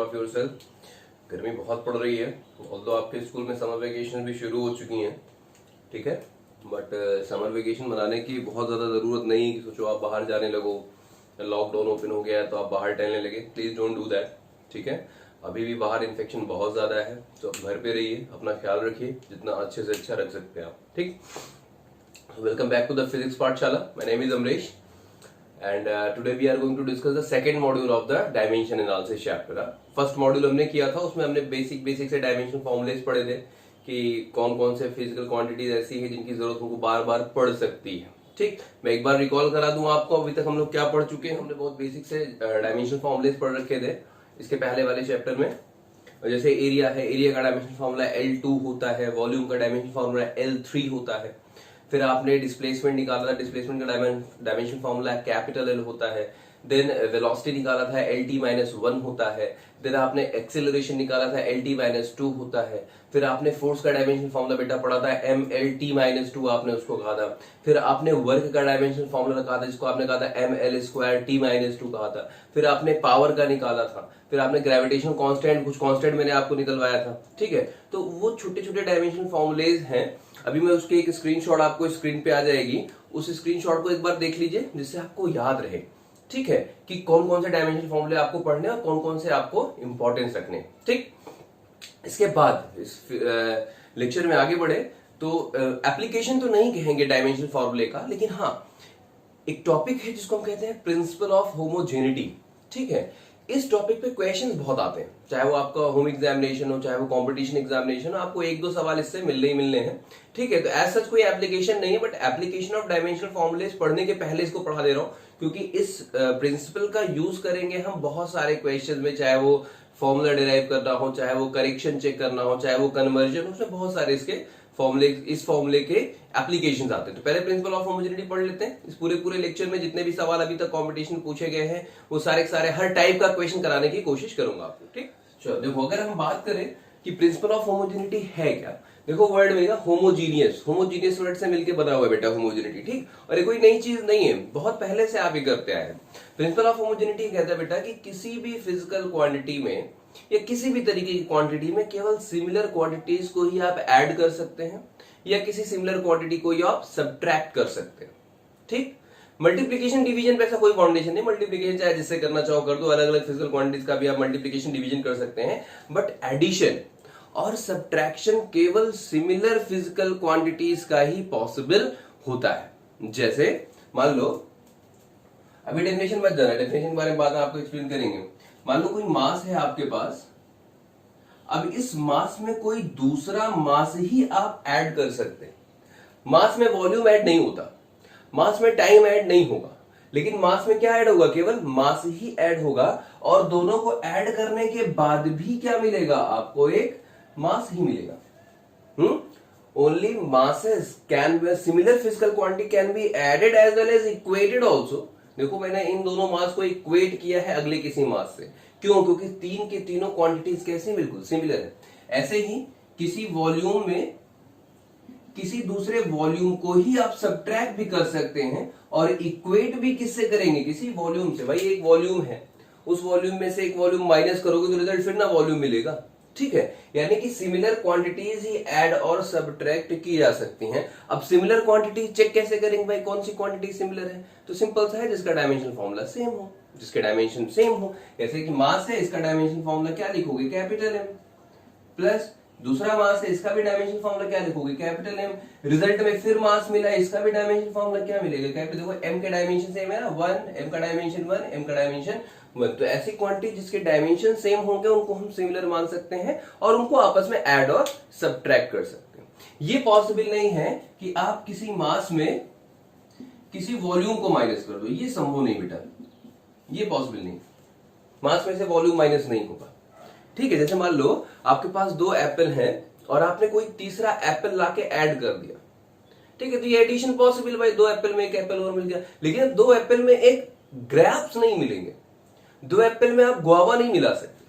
Of yourself. गर्मी बहुत पड़ रही है, ऑल्दो आपके स्कूल में समर वेकेशन भी शुरू हो चुकी हैं, ठीक है, बट समर वेकेशन मनाने की बहुत ज़्यादा ज़रूरत नहीं कि सोचो आप बाहर जाने लगो, लॉकडाउन ओपन हो गया है तो आप बाहर टहलने लगे। प्लीज़ डोंट डू दैट, ठीक है। अभी भी बाहर इन्फेक्शन बहुत ज़्यादा है, तो आप घर पे रहिए, अपना ख्याल रखिए, जितना अच्छे से अच्छा रख सकते हैं आप, ठीक। Welcome back to the physics Pathshala. My name is Amrish and today we are going to discuss the second module of the dimension analysis chapter। First module हमने किया था, उसमें हमने बेसिक से डायमेंशन फॉर्मूलेस पढ़े थे कि कौन कौन से फिजिकल क्वांटिटीज ऐसी है जिनकी जरूरत हमको बार बार पड़ सकती है, ठीक। मैं एक बार रिकॉल करा दूं आपको, अभी तक हम लोग क्या पढ़ चुके हैं। हमने बहुत बेसिक से डायमेंशन फॉर्मूलेस पढ़ रखे थे इसके पहले वाले चैप्टर में। जैसे एरिया है, एरिया का डायमेंशन फॉर्मूला L2 होता है, वॉल्यूम का डायमेंशन फॉर्मूला L3 होता है। फिर आपने डिस्प्लेसमेंट निकाला था, डिस्प्लेसमेंट का डायमेंशन फॉर्मूला कैपिटल L होता है। देन वेलोसिटी निकाला था, LT-1 होता है। देन आपने एक्सेलरेशन निकाला था, LT-2 होता है। फिर आपने फोर्स का डायमेंशन फॉर्मूला बेटा पढ़ा था, MLT-2 आपने उसको कहा था। फिर आपने वर्क का डायमेंशन फॉर्मूला रखा था, जिसको आपने कहा था ML2T-2 कहा था। फिर आपने पावर का निकाला था। फिर आपने ग्रेविटेशन कांस्टेंट, कुछ कांस्टेंट मैंने आपको निकलवाया था, ठीक है। तो वो छोटे छोटे डायमेंशन फॉर्मूलेज हैं। अभी मैं उसके एक स्क्रीनशॉट आपको स्क्रीन पे आ जाएगी, उस स्क्रीनशॉट को एक बार देख लीजिए जिससे आपको याद रहे, ठीक है, कि कौन कौन से डायमेंशन फॉर्मूले आपको पढ़ने और कौन कौन से आपको इंपॉर्टेंस रखने, ठीक। इसके बाद इस लेक्चर में आगे बढ़े तो एप्लीकेशन तो नहीं कहेंगे डायमेंशन फॉर्मूले का, लेकिन हाँ एक टॉपिक है जिसको हम कहते हैं प्रिंसिपल ऑफ होमोजेनिटी, ठीक है। इस टॉपिक पे क्वेश्चंस बहुत आते हैं, चाहे वो आपका होम एग्जामिनेशन हो, चाहे वो कंपटीशन एग्जामिनेशन हो, आपको एक दो सवाल इससे मिलने ही मिलने हैं, ठीक है। तो एज सच कोई एप्लीकेशन नहीं है, but application of dimensional formulas पढ़ने के पहले इसको पढ़ा दे रहा हूं, क्योंकि इस प्रिंसिपल का यूज करेंगे हम बहुत सारे क्वेश्चन में, चाहे वो फॉर्मूला डिराइव करना हो, चाहे वो करेक्शन चेक करना हो, चाहे वो कन्वर्जन, उसमें बहुत सारे इसके फॉर्मूले, इस फॉर्मूले के एप्लीकेशंस आते हैं। तो पहले प्रिंसिपल ऑफ होमोजेनिटी पढ़ लेते हैं। इस पूरे लेक्चर में जितने भी सवाल अभी तक कंपटीशन पूछे गए हैं वो सारे हर टाइप का क्वेश्चन कराने की कोशिश करूंगा आपको, ठीक। चलो देखो, अगर हम बात करें कि प्रिंसिपल ऑफ होमोजेनिटी है क्या, देखो वर्ड मिलेगा होमोजीनियस। होमोजीनियस वर्ड से मिलकर बना हुआ है बेटा होमोजेनिटी, ठीक। और ये कोई नई चीज नहीं है, बहुत पहले से आप ये करते आए हैं। प्रिंसिपल ऑफ होमोजेनिटी कहता है बेटा कि किसी भी फिजिकल क्वांटिटी में या किसी भी तरीके की क्वांटिटी में केवल सिमिलर क्वांटिटीज को ही आप ऐड कर सकते हैं या किसी सिमिलर क्वांटिटी को ही आप सब्ट्रैक्ट कर सकते हैं, ठीक। मल्टीप्लिकेशन डिवीजन पे ऐसा कोई फाउंडेशन नहीं, मल्टीप्लिकेशन चाहे जिससे करना चाहो कर दो, अलग अलग फिजिकल क्वांटिटीज का भी आप मल्टीप्लिकेशन डिवीजन कर सकते हैं, बट एडिशन और सब्ट्रैक्शन केवल सिमिलर फिजिकल क्वांटिटीज का ही पॉसिबल होता है। जैसे मान लो, अभी डेफिनेशन मत जाना, डेफिनेशन के बारे में बाद में आपको एक्सप्लेन करेंगे। मान लो कोई मास है आपके पास, अब इस मास में कोई दूसरा मास ही आप ऐड कर सकते हैं। मास में वॉल्यूम ऐड नहीं होता, मास में टाइम ऐड नहीं होगा, लेकिन मास में क्या ऐड होगा, केवल मास ही ऐड होगा। और दोनों को ऐड करने के बाद भी क्या मिलेगा, आपको एक मास ही मिलेगा। Only masses can be similar physical quantity can be added as well as equated also. देखो मैंने इन दोनों मास को इक्वेट किया है अगले किसी मास से, क्यों, क्योंकि तीन के तीनों क्वांटिटीज कैसे बिल्कुल सिमिलर है। ऐसे ही किसी वॉल्यूम में किसी दूसरे वॉल्यूम को ही आप सब्ट्रैक्ट भी कर सकते हैं और इक्वेट भी किससे करेंगे, किसी वॉल्यूम से। भाई एक वॉल्यूम है, उस वॉल्यूम में से एक वॉल्यूम माइनस करोगे तो रिजल्ट फिर ना वॉल्यूम मिलेगा, ठीक है। यानी कि सिमिलर क्वांटिटीज ही ऐड और सब्ट्रैक्ट की जा सकती हैं। अब सिमिलर क्वांटिटी चेक कैसे करेंगे, भाई कौन सी क्वांटिटी सिमिलर है, तो सिंपल सा है, जिसका डायमेंशन फॉर्मूला सेम हो, जिसके डायमेंशन सेम हो। जैसे कि मास है, इसका डायमेंशन फॉर्मूला क्या लिखोगे, कैपिटल M, प्लस दूसरा मास है, इसका भी डायमेंशन फॉर्मूला क्या लिखोगे, कैपिटल M। रिजल्ट में फिर मास मिला, इसका भी डायमेंशन फॉर्मूला क्या मिलेगा, कैपिटल। देखो M के डायमेंशन सेम है ना, 1, M का डायमेंशन 1, M का डायमेंशन 1। तो ऐसी क्वांटिटी जिसके डायमेंशन सेम होंगे उनको हम सिमिलर मान सकते हैं और उनको आपस में ऐड और सब्ट्रैक्ट कर सकते हैं। ये पॉसिबल नहीं है कि आप किसी मास में किसी वॉल्यूम को माइनस कर दो, ये संभव नहीं बेटा, ये पॉसिबल नहीं। मास में से वॉल्यूम माइनस नहीं होगा, ठीक है। जैसे मान लो आपके पास दो एप्पल हैं और आपने कोई तीसरा एप्पल लाके ऐड कर दिया, ठीक है, तो ये एडिशन पॉसिबल, भाई दो एप्पल में एक एप्पल और मिल गया। लेकिन दो एप्पल में एक ग्रेप्स नहीं मिलेंगे, दो एप्पल में आप गुआवा नहीं मिला सकते,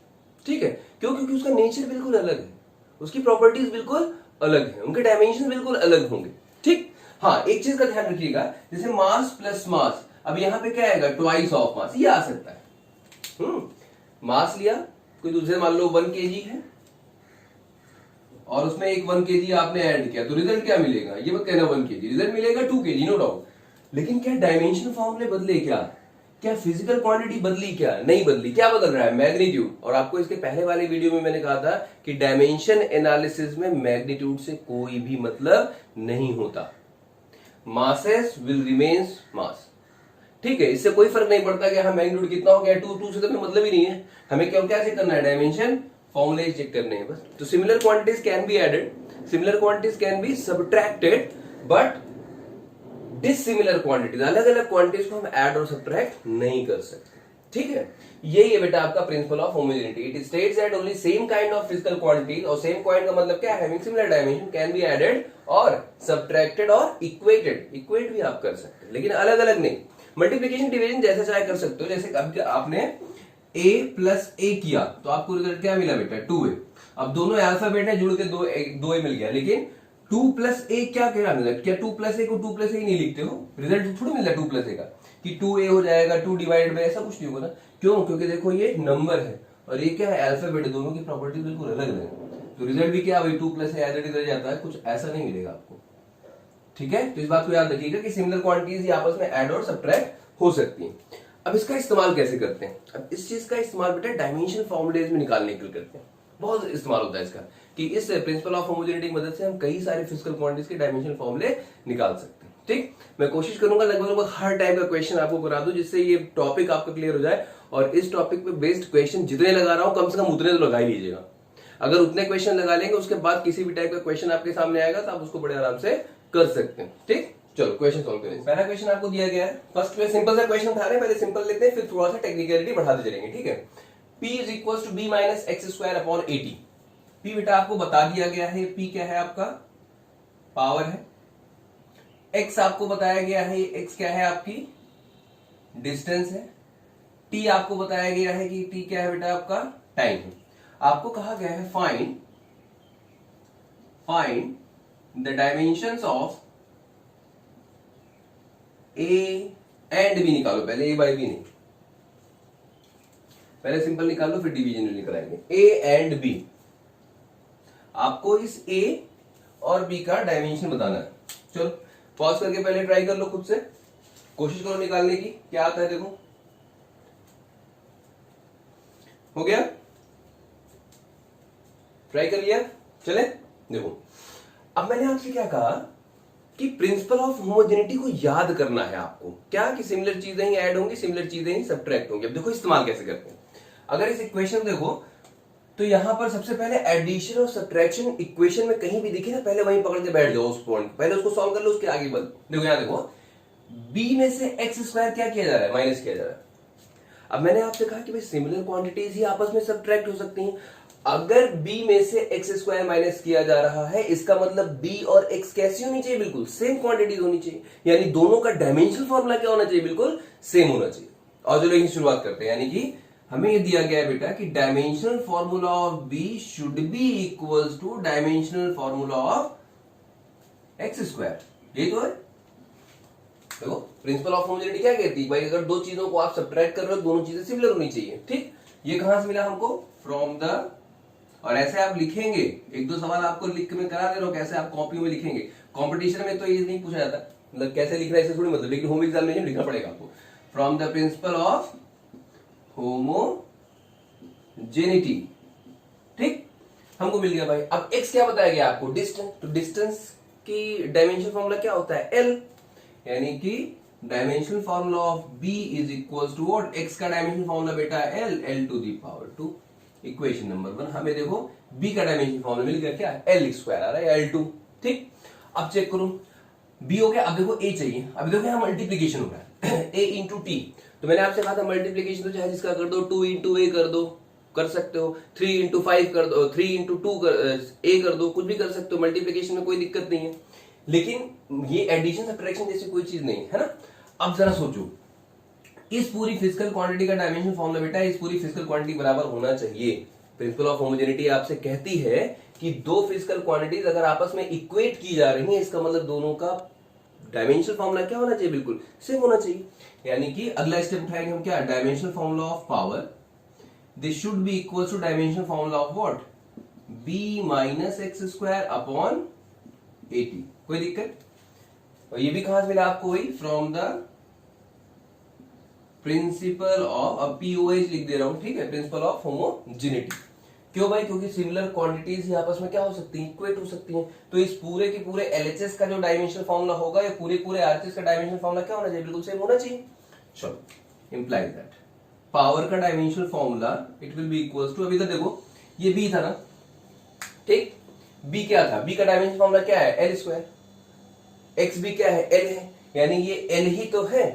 ठीक है। क्यों, क्योंकि उसका नेचर बिल्कुल अलग है, उसकी प्रॉपर्टीज बिल्कुल अलग है, उनके डायमेंशन बिल्कुल अलग होंगे, ठीक। हाँ एक चीज का ध्यान रखिएगा, जैसे मास प्लस मास, अब यहां पे क्या आएगा, ट्वाइस ऑफ मास, ये आ सकता है। मास लिया कोई दूसरे मान लो 1 kg है और उसमें एक 1 kg आपने ऐड किया, तो रिजल्ट क्या मिलेगा? ये मत कहना 1 kg, रिजल्ट मिलेगा 2 kg, नो डाउट। लेकिन क्या डायमेंशन फॉर्मूले बदले? क्या फिजिकल क्वांटिटी बदली? क्या नहीं बदली। क्या बदल रहा है? मैग्नीट्यूड। और आपको इसके पहले वाले वीडियो में मैंने कहा था कि डायमेंशन एनालिसिस में मैग्नीट्यूड से कोई भी मतलब नहीं होता। मासेस विल रिमेन्स मास, ठीक है, इससे कोई फर्क नहीं पड़ता कि हाँ मैग्नीट्यूड कितना हो गया, 2 से तो हमें मतलब ही नहीं है। हमें क्या चेक करना है? डायमेंशन फॉर्मूले चेक करने हैं बस। तो similar quantities can be added, similar quantities can be subtracted, but dissimilar quantities, अलग अलग क्वांटिटीज को हम ऐड और सबट्रैक्ट नहीं कर सकते, ठीक है। यही है बेटा आपका principle of homogeneity. It states that only same kind of physical quantities, और सेम काइंड का मतलब क्या है? Having similar dimension can be added और सबट्रैक्टेड और इक्वेटेड। इक्वेट भी आप कर सकते हैं लेकिन अलग अलग नहीं। मल्टीप्लिकेशन डिवीजन जैसा चाहे कर सकते हो। जैसे कभी आपने a प्लस a किया तो आपको रिजल्ट क्या मिला बेटा? 2a। अब दोनों अल्फाबेट है, जुड़ के 2a मिल गया, लेकिन 2 प्लस a क्या कह रहा? क्या 2 प्लस a को 2 प्लस a नहीं लिखते हो? रिजल्ट थोड़ी मिलता है 2 प्लस a का कि 2a हो जाएगा 2 डिवाइडेड बाय, ऐसा कुछ नहीं होगा ना। क्यों? क्योंकि देखो ये नंबर है और ये क्या है? अल्फाबेट है, दोनों की प्रॉपर्टी बिल्कुल अलग अलग है। तो रिजल्ट भी क्या वही 2 plus a as it is रह जाता है, कुछ ऐसा नहीं मिलेगा आपको, ठीक है। तो इस बात को याद रखिएगा कि सिमिलर क्वांटिटीज आपस में ऐड और सबट्रैक्ट हो सकती हैं। अब इसका इस्तेमाल कैसे करते हैं? अब इस चीज का इस्तेमाल बेटा डायमेंशन फॉर्मूलेज में निकालने के लिए करते हैं। बहुत इस्तेमाल होता है इसका कि इस प्रिंसिपल ऑफ होमोजेनिटी की मदद से हम कई सारे फिजिकल क्वांटिटीज के डायमेंशन फॉर्मूले निकाल सकते हैं, ठीक। मैं कोशिश करूंगा लगभग हर टाइप का क्वेश्चन आपको करा दूं जिससे ये टॉपिक आपका क्लियर हो जाए। और इस टॉपिक पे बेस्ड क्वेश्चन जितने लगा रहा हूं कम से कम उतने तो लगा ही लीजिएगा। अगर उतने क्वेश्चन लगा लेंगे उसके बाद किसी भी टाइप का क्वेश्चन आपके सामने आएगा तो आप उसको बड़े आराम से कर सकते हैं, ठीक। चलो क्वेश्चन सॉल्व करें। पहला क्वेश्चन आपको दिया गया है, फर्स्ट में सिंपल सा क्वेश्चन उठा रहे हैं, पहले सिंपल लेते हैं फिर थोड़ा सा टेक्निकलिटी बढ़ाते चलेंगे, ठीक है। p is equal to b minus x square upon 80। p बेटा आपको बता दिया गया है, p क्या है आपका? पावर है। x आपको बताया गया है, x क्या है आपकी? डिस्टेंस है। t आपको बताया गया है कि t क्या है बेटा आपका? टाइम है। आपको कहा गया है find the dimensions of a and b। निकालो पहले, a बाई b नहीं, पहले सिंपल निकालो फिर डिवीजन निकल आएंगे। a एंड b, आपको इस a और b का डायमेंशन बताना है। चलो पॉज करके पहले ट्राई कर लो, खुद से कोशिश करो निकालने की। क्या आता है देखो, हो गया? ट्राई कर लिया? चले देखो, अब मैंने आपसे क्या कहा कि प्रिंसिपल ऑफ होमोजेनिटी को याद करना है आपको। क्या कि सिमिलर चीजें ही ऐड होंगी, सिमिलर चीजें ही सबट्रैक्ट होंगी। अब देखो इस्तेमाल कैसे करते हैं। अगर इस इक्वेशन देखो तो यहां पर सबसे पहले एडिशन और सब्ट्रैक्शन इक्वेशन में कहीं भी दिखे ना, पहले वहीं पकड़ के बैठ जाओ उस पॉइंट, पहले उसको सॉल्व कर लो, उसके आगे बढ़। देखो यहां देखो, b में से एक्स स्क्वायर क्या किया जा रहा है? माइनस किया जा रहा है। अब मैंने आपसे कहा कि भाई सिमिलर क्वांटिटीज ही आपस में सबट्रैक्ट हो सकती हैं। अगर b में से एक्स स्क्वायर माइनस किया जा रहा है, इसका मतलब b और x कैसी होनी चाहिए? बिल्कुल सेम क्वांटिटीज होनी चाहिए, यानी दोनों का डायमेंशनल फॉर्मूला क्या होना चाहिए? बिल्कुल सेम होना चाहिए। और चलो यही शुरुआत करते हैं, यानी कि हमें ये दिया गया है बेटा कि dimensional formula of b should be equals to dimensional formula of x square. यही तो है। देखो प्रिंसिपल ऑफ होमोजेनिटी क्या कहती है भाई, अगर दो चीजों को आप सब्ट्रैक्ट कर रहे हो दोनों चीजें सिमिलर होनी चाहिए, ठीक। ये कहां से मिला हमको? फ्रॉम द, और ऐसे आप लिखेंगे, एक दो सवाल आपको लिख में करा दे रहा हूं, कैसे आप कॉपी में लिखेंगे। कंपटीशन में तो ये नहीं पूछा जाता, मतलब कैसे लिख रहा है ऐसे थोड़ी मतलब, लेकिन होम एग्जामिनेशन लिखना पड़ेगा आपको। From the principle of homogeneity, ठीक, हमको मिल गया भाई। अब x क्या बताया गया आपको? डिस्टेंस। तो डिस्टेंस की डायमेंशन फॉर्मूला क्या होता है? l, यानी कि dimension formula of b is equal to what? x का डायमेंशन फॉर्मूला बेटा l, l to the power 2। Equation number 1। हमें देखो b का डायमेंशन फॉर्मूला मिल गया, क्या? l स्क्वायर आ रहा है, l2, ठीक। अब चेक करो, b हो गया। अब देखो a चाहिए। अब देखो यहां मल्टीप्लीकेशन हो रहा है a इंटू टी। तो मैंने आपसे कहा था मल्टीप्लीकेशन तो चाहे जिसका कर दो, 2 इंटू a कर दो, कर सकते हो, 3 इंटू 5 कर दो, 3 इंटू 2 a कर दो, कुछ भी कर सकते हो, मल्टीप्लीकेशन में कोई दिक्कत नहीं है। लेकिन ये एडिशन सब्ट्रैक्शन जैसी कोई चीज नहीं है ना। अब जरा सोचो, इस पूरी फिजिकल क्वांटिटी का डायमेंशन फॉर्मूला बेटा इस पूरी फिजिकल क्वांटिटी बराबर होना चाहिए। प्रिंसिपल ऑफ होमोजेनिटी आपसे कहती है कि दो फिजिकल क्वांटिटीज अगर आपस में इक्वेट की जा रही हैं, इसका मतलब दोनों का डायमेंशनल फॉर्मूला क्या होना चाहिए? बिल्कुल सेम होना चाहिए। यानी कि अगला स्टेप उठाएंगे हम, क्या? Dimensional formula of power this should be equal to dimension formula of what, b minus x square upon 80। कोई दिक्कत? और ये भी कहां से मिला आपको? वही फ्रॉम द प्रिंसिपल ऑफ, अब पीओएच लिख दे रहा हूं, ठीक है, प्रिंसिपल ऑफ होमोजेनिटी। क्यों भाई? क्योंकि सिमिलर क्वांटिटीज ही आपस में क्या हो सकती हैं? इक्वेट हो सकती हैं। तो इस पूरे के पूरे एलएचएस का जो डायमेंशनल फॉर्मूला होगा, या पूरे पूरे आरएचएस का डायमेंशनल फॉर्मूला क्या होना चाहिए? बिल्कुल सेम होना चाहिए। चलो, इंप्लाइज दैट पावर का dimensional formula it will be equals to, अभी तक देखो ये बी था ना, ठीक, बी क्या था? बी का डायमेंशनल फॉर्मूला क्या है? L square. एक्स भी क्या है? एल है, यानी ये एल ही तो है।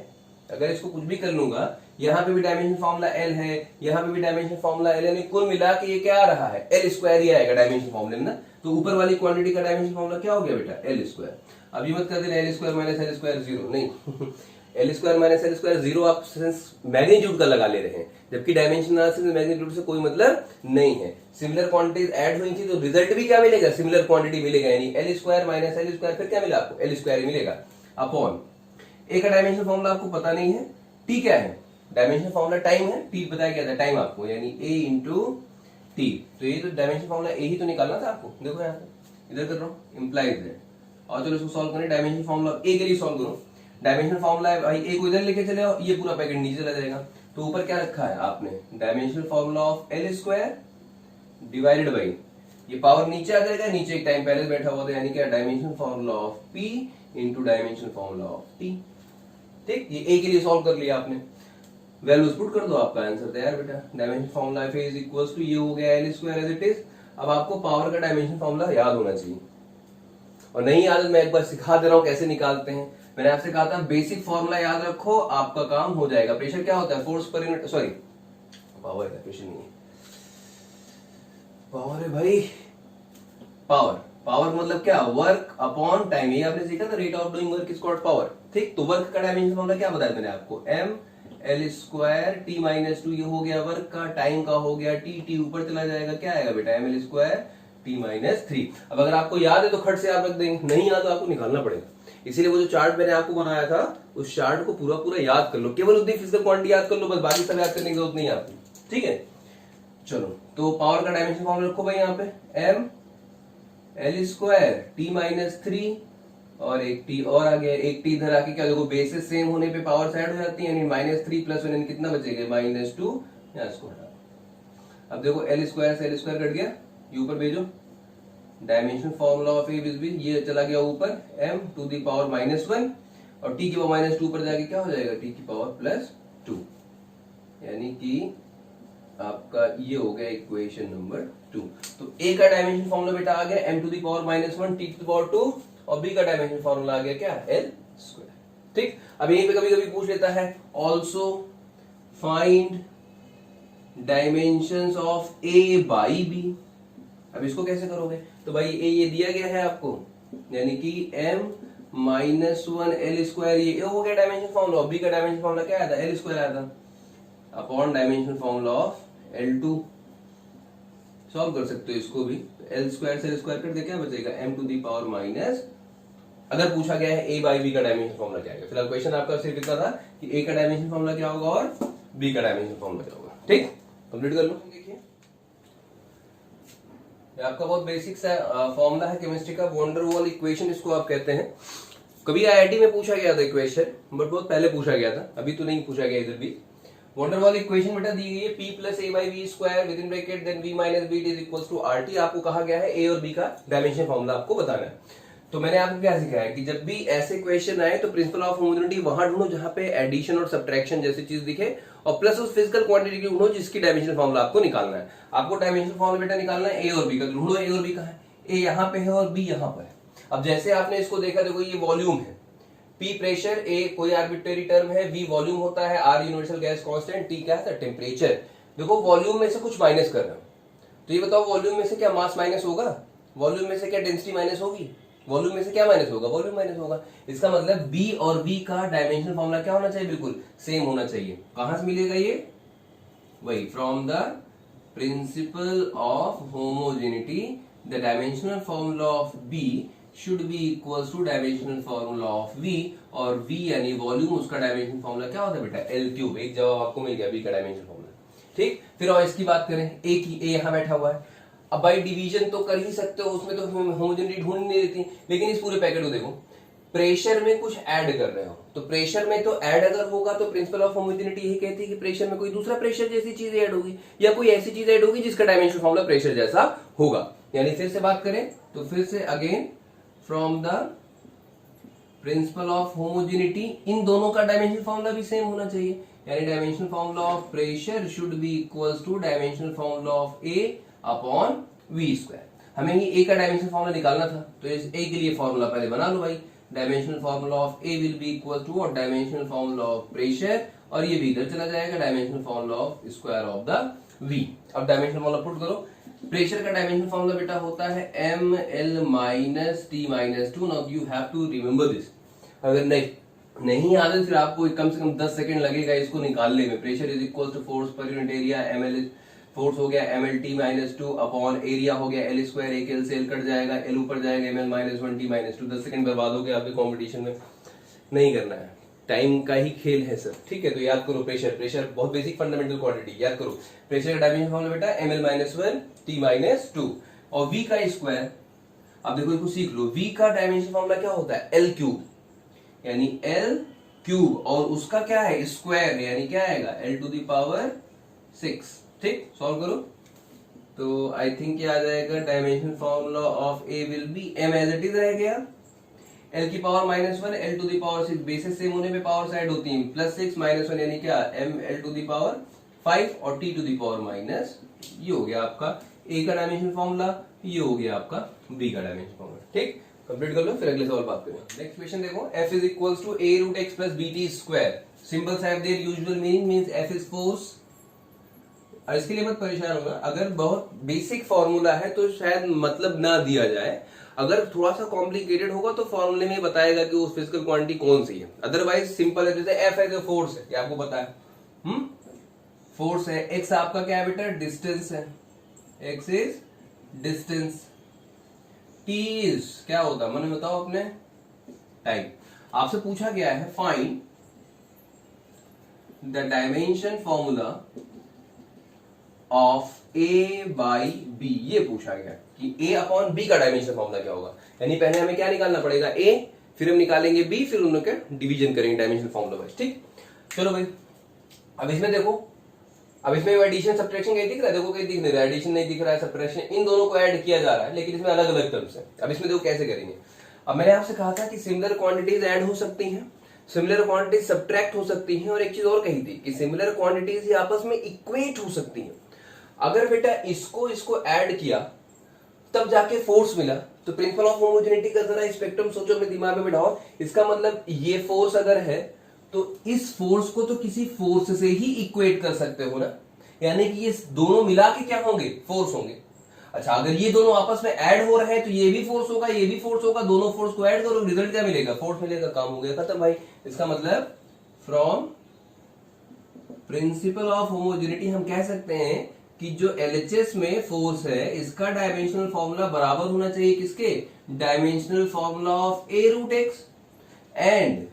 अगर इसको कुछ भी कर लूंगा, यहाँ पे भी डायमेंशन फॉर्मूला एल है, यहाँ पे भी डायमेंशन फॉर्मूला एल, यानी कुल मिला के ये क्या आ रहा है? एल स्क्वायर ही आएगा डायमेंशन फॉर्मूले में ना। तो ऊपर वाली क्वांटिटी का डायमेंशन फॉर्मूला क्या हो गया बेटा? L square. अब ये मत कर देना L square minus L square zero, नहीं L square minus L square zero आप मैग्नीट्यूड का लगा ले रहे हैं, जबकि डायमेंशन एनालिसिस में मैग्नीट्यूड से कोई मतलब नहीं है। सिमिलर क्वांटिटीज ऐड हुई थी तो रिजल्ट भी क्या मिलेगा? सिमिलर क्वांटिटी मिलेगा, यानी L square minus L square, फिर क्या मिला आपको? एल स्क्वायर ही मिलेगा अपॉन ए का डायमेंशन फॉर्मूला आपको पता नहीं है, टी क्या है? डायमेंशन फॉर्मूला टाइम है, टी बताया क्या था? टाइम आपको, यानी ए इंटू टी। तो ये तो डायमेंशन फॉर्मूला ए ही तो निकालना था आपको। देखो यहाँ पे इधर कर रहा हूँ, इम्प्लाइज है। और चलो इसको सॉल्व करें, डायमेंशन फॉर्मूला ए के लिए सॉल्व करो। डायमेंशन फॉर्मूला है भाई, ए को इधर लेके चले आओ, ये पूरा पैकेट नीचे चला जाएगा। तो ऊपर क्या रखा है आपने? Dimension formula of L square divided by, ये पावर नीचे आ जाएगा, नीचे एक टाइम पहले बैठा हुआ था, यानी क्या? Dimension formula of P into dimension formula of T. ठीक, ये ए के लिए सॉल्व कर लिया आपने, वैल्यूज पुट कर दो, आपका आंसर तैयार बेटा। Dimension formula F is equals to, ये हो गया L square as it is. अब आपको पावर का डायमेंशन फॉर्मूला याद होना चाहिए, और नहीं याद मैं एक बार सिखा दे रहा हूं कैसे निकालते हैं। मैंने आपसे कहा था बेसिक फॉर्मूला याद रखो, आपका काम हो जाएगा। प्रेशर क्या होता है? Force per unit, sorry power है, प्रेशर नहीं है, पावर है भाई, पावर। पावर मतलब क्या? Work upon time. ये आपने सीखा था, rate of doing work is called power. ठीक, तो वर्क का डायमेंशन फॉर्मूला क्या बताया मैंने आपको? M L square T minus two, ये हो गया वर्क का, टाइम का हो गया टी, टी ऊपर चला जाएगा, क्या आएगा बेटा? M L square T minus three. अब अगर आपको याद है तो खट से आप रख देंगे, नहीं याद तो आपको निकालना पड़ेगा। इसीलिए वो जो चार्ट मैंने आपको बनाया था, उस चार्ट को पूरा पूरा याद कर लो, केवल उतनी फिजिकल क्वांटिटी याद कर लो बस, बाकी सब याद करने की जरूरत नहीं है आपकी। ठीक है, चलो तो पावर का डायमेंशन फॉर्मूला रखो भाई यहाँ पे, M L square T minus three, और एक टी और आ गया, एक टी इधर आके क्या देखो, बेसिस सेम होने पे पावर साइड हो जाती है, यानी माइनस थ्री प्लस वन, कितना बचेगा? Minus two. यहाँ इसको हटा, अब देखो एल स्क्वायर से एल स्क्वायर कट गया, ये ऊपर भेजो, dimension formula of a is b, ये चला गया ऊपर, M to the power minus one, और टी की पावर माइनस टू पर जाके क्या हो जाएगा? टी की पावर प्लस टू, यानी कि आपका ये हो गया इक्वेशन नंबर 2। तो ए का डायमेंशन फॉर्मूला बेटा आ गया M to the power minus one T to the power 2, और बी का डायमेंशन फॉर्मूला आ गया क्या? L square. ठीक, अब यहीं पे कभी कभी पूछ लेता है also find dimensions of a by b. अब इसको कैसे करोगे? तो भाई ए ये दिया गया है आपको, यानी कि M minus one L square, ये हो गया डायमेंशन फॉर्मूला, बी का डायमेंशन फॉर्मूला क्या आया था? एल स्क्वायर आया था, upon dimension formula of L2। Solve कर सकते हो इसको भी, एल स्क्वायर से एल स्क्वायर कर दे, क्या बचेगा? M to the power minus, अगर पूछा गया है ए बाई बी का डायमेंशन फॉर्मूला क्या है, फिलहाल क्वेश्चन आपका सिर्फ इतना था कि ए का डायमेंशन फॉर्मूला क्या होगा और बी का डायमेंशन फॉर्मूला क्या होगा। ठीक, कंप्लीट कर लो। देखिए आपका बहुत बेसिक सा फॉर्मूला है केमिस्ट्री का, वॉन डेर वाल इक्वेशन इसको आप कहते हैं। कभी आईआईटी में पूछा गया था इक्वेशन, बट बहुत पहले पूछा गया था, अभी तो नहीं पूछा गया इधर भी। वॉन डेर वाल इक्वेशन बेटा दी गई है p plus a by b square within bracket then v minus b is equals to RT। आपको कहा गया है ए और बी का डायमेंशन फॉर्मूला आपको बताना है। तो मैंने आपको क्या सिखाया कि जब भी ऐसे क्वेश्चन आए तो प्रिंसिपल ऑफ होमोजेनिटी वहां ढूंढो जहां पे एडिशन और सब्ट्रैक्शन जैसी चीज दिखे, और प्लस उस फिजिकल क्वांटिटी की ढूंढो जिसकी डायमेंशन फॉर्मूला आपको निकालना है। आपको डायमेंशन फॉर्मूला बेटा निकालना है ए और बी का, ढूंढो ए और बी का है, ए यहाँ पे है और बी यहाँ पर है। अब जैसे आपने इसको देखा, देखो ये वॉल्यूम है, P प्रेशर, A कोई आर्बिट्रेरी टर्म है, V वॉल्यूम होता है, R universal gas constant, T क्या है? टेम्परेचर। देखो वॉल्यूम में से कुछ माइनस कर रहा हूं, तो ये बताओ वॉल्यूम में से क्या मास माइनस होगा? वॉल्यूम में से क्या डेंसिटी माइनस होगी? वॉल्यूम में से क्या माइनस होगा? वॉल्यूम माइनस होगा। इसका मतलब B और V का डायमेंशन फॉर्मूला क्या होना चाहिए? बिल्कुल सेम होना चाहिए। कहां से मिलेगा ये? वही from the principle of homogeneity, the dimensional formula of B should be equals to dimensional formula of V, और V यानी वॉल्यूम, उसका डायमेंशन फॉर्मूला क्या होता है बेटा? L cube. एक जवाब आपको मिल गया B का डायमेंशन फॉर्मूला। ठीक, फिर और इसकी बात करें, ए की, ए यहां बैठा हुआ है। अब भाई डिवीजन तो कर ही सकते हो, उसमें तो होमोजेनिटी ढूंढ नहीं देती, लेकिन इस पूरे पैकेट को देखो, प्रेशर में कुछ ऐड कर रहे हो तो प्रेशर में तो ऐड अगर होगा तो प्रिंसिपल ऑफ होमोजेनिटी यही कहती है कि प्रेशर में कोई दूसरा प्रेशर जैसी चीज ऐड होगी या कोई ऐसी चीज ऐड होगी जिसका डायमेंशन फॉर्मूला प्रेशर जैसा होगा। यानी फिर से बात करें तो फिर से again from the principle of homogeneity इन दोनों का डायमेंशन फॉर्मूला भी सेम होना चाहिए, यानी dimension formula of pressure should be equals to dimension formula of a upon v square. हमें ही ए का डायमेंशन फॉर्मूला निकालना था, तो इस ए के लिए फॉर्मूला पहले बना लो भाई, dimensional formula of A will be equal to और डायमेंशनल फॉर्मूला ऑफ प्रेशर, और ये भी इधर चला जाएगा dimensional formula of square of the V. अब डायमेंशनल फॉर्मूला पुट करो, प्रेशर का डायमेंशन फॉर्मूला बेटा होता है M L minus T minus two. Now you have to remember this, अगर नहीं याद है फिर आपको कम से कम 10 सेकंड लगेगा इसको निकालने में। Pressure is equal to force per unit area, M L force हो गया M L T minus two upon area हो गया एल स्क्वायर, एक एल से एल कट जाएगा, एल ऊपर जाएगा M L minus one T minus two. 10 second बर्बाद हो गया, आपके कॉम्पिटिशन में नहीं करना है, टाइम का ही खेल है सर, ठीक है। तो याद करो प्रेशर बहुत बेसिक फंडामेंटल क्वांटिटी, याद करो प्रेशर का डायमेंशन फॉर्मूला बेटा M L minus one T minus two, और वी का स्क्वायर, अब देखो इसको सीख लो, वी का डायमेंशन फॉर्मूला क्या होता है एल क्यूब, यानी एल क्यूब, और उसका क्या है स्क्वायर, यानी क्या आएगा एल टू द पावर 6। ठीक, सॉल्व करो तो आई थिंक क्या आ जाएगा, dimension formula of A will be M as it is रह गया, एल की power minus one, L to the power 6, basis same होने पे पावर ऐड होती है, प्लस 6 माइनस वन यानी क्या M L to the power 5 और T to the power minus, ये हो गया आपका ए का डायमेंशन फॉर्मूला, ये हो गया आपका बी का डायमेंशन फॉर्मूला। ठीक, कंप्लीट कर लो, फिर अगले सवाल बात करें। नेक्स्ट क्वेश्चन देखो, f is equals to a root x plus bt square, symbols have their usual meaning, means f is force. और इसके लिए मत परेशान होगा, अगर बहुत बेसिक फॉर्मूला है तो शायद मतलब ना दिया जाए, अगर थोड़ा सा कॉम्प्लिकेटेड होगा तो फॉर्मूले में बताएगा कि उस फिजिकल क्वांटिटी कौन सी है, अदरवाइज सिंपल है, जैसे एफ है जो फोर्स है, ये आपको पता है, फोर्स है, एक्स आपका क्या है बेटा डिस्टेंस है, x is distance, T is क्या होता है मैंने बताओ अपने टाइम। आपसे पूछा गया है find the dimension formula of a by b, ये पूछा गया कि a अपॉन b का डायमेंशन फॉर्मूला क्या होगा, यानी पहले हमें क्या निकालना पड़ेगा a, फिर हम निकालेंगे b, फिर उन लोग का डिवीजन करेंगे डायमेंशन फॉर्मूला वाइज। ठीक, चलो भाई अब इसमें देखो, अब इसमें एडिशन सब्ट्रैक्शन कहीं दिख रहा है, देखो कहीं दिख नहीं रहा है, एडिशन नहीं दिख रहा है, सब्ट्रैक्शन, इन दोनों को ऐड किया जा रहा है, लेकिन इसमें अलग अलग टर्म्स है। अब इसमें देखो कैसे करेंगे, अब मैंने आपसे कहा था कि सिमिलर क्वांटिटीज ऐड हो सकती हैं, सिमिलर क्वांटिटीज सब्ट्रैक्ट हो सकती हैं, और एक चीज और कही थी कि सिमिलर क्वांटिटीज ही आपस में इक्वेट हो सकती हैं। अगर बेटा इसको ऐड किया तब जाके फोर्स मिला, तो प्रिंसिपल ऑफ होमोजेनिटी का जरा स्पेक्ट्रम सोचो, अपने दिमाग में बिठाओ, इसका मतलब ये फोर्स अगर है तो इस फोर्स को तो किसी फोर्स से ही इक्वेट कर सकते हो ना, यानी कि ये दोनों मिला के क्या होंगे फोर्स होंगे। अच्छा, अगर ये दोनों आपस में ऐड हो रहे हैं तो ये भी फोर्स होगा, ये भी फोर्स होगा, दोनों फोर्स को ऐड करो, रिजल्ट क्या मिलेगा फोर्स मिलेगा, काम हो गया खत्म भाई। इसका मतलब फ्रॉम प्रिंसिपल ऑफ होमोजेनिटी हम कह सकते हैं कि जो LHS में फोर्स है इसका डायमेंशनल फॉर्मूला बराबर होना चाहिए किसके, dimensional formula of a root X, and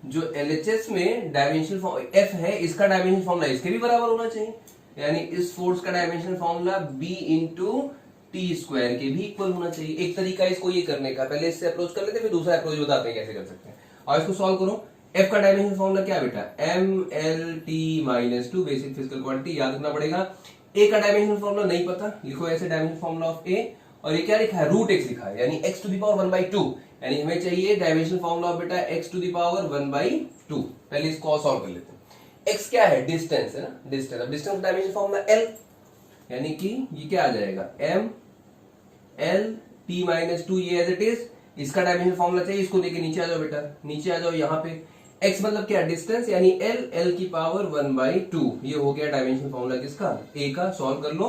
जो LHS में डायमेंशनल f है इसका डायमेंशनल फॉर्मूला इसके भी बराबर होना चाहिए, यानी इस फोर्स का dimensional formula b into T square के भी इक्वल होना चाहिए। एक तरीका इसको ये करने का, पहले इससे अप्रोच कर लेते हैं, फिर दूसरा अप्रोच बताते हैं कैसे कर सकते हैं। और इसको सॉल्व करो, f का डायमेंशन फॉर्मूला क्या बेटा M L T minus two, basic physical quantity याद रखना पड़ेगा। a का डायमेंशन फॉर्मूला नहीं पता, लिखो ऐसे डायमेंशन फॉर्मूला ऑफ a, और ये क्या लिखा है रूट x लिखा है, यानी x टू द पावर 1/2, यानी हमें चाहिए डायमेंशन फॉर्मूला ऑफ बेटा x टू द पावर 1/2। पहले इसको सॉल्व कर लेते हैं। x क्या है डिस्टेंस है ना, डिस्टेंस, अब डिस्टेंस का डायमेंशन फॉर्मूला l, यानी कि ये क्या आ जाएगा m l t minus two, ये एज इट इज, इसका डायमेंशन फॉर्मूला चाहिए, इसको लेके नीचे आ जाओ बेटा, नीचे आ जाओ, यहाँ पे x मतलब क्या डिस्टेंस, यानी l की पावर 1/2, ये हो गया डायमेंशन फॉर्मूला किसका a का। सॉल्व कर लो,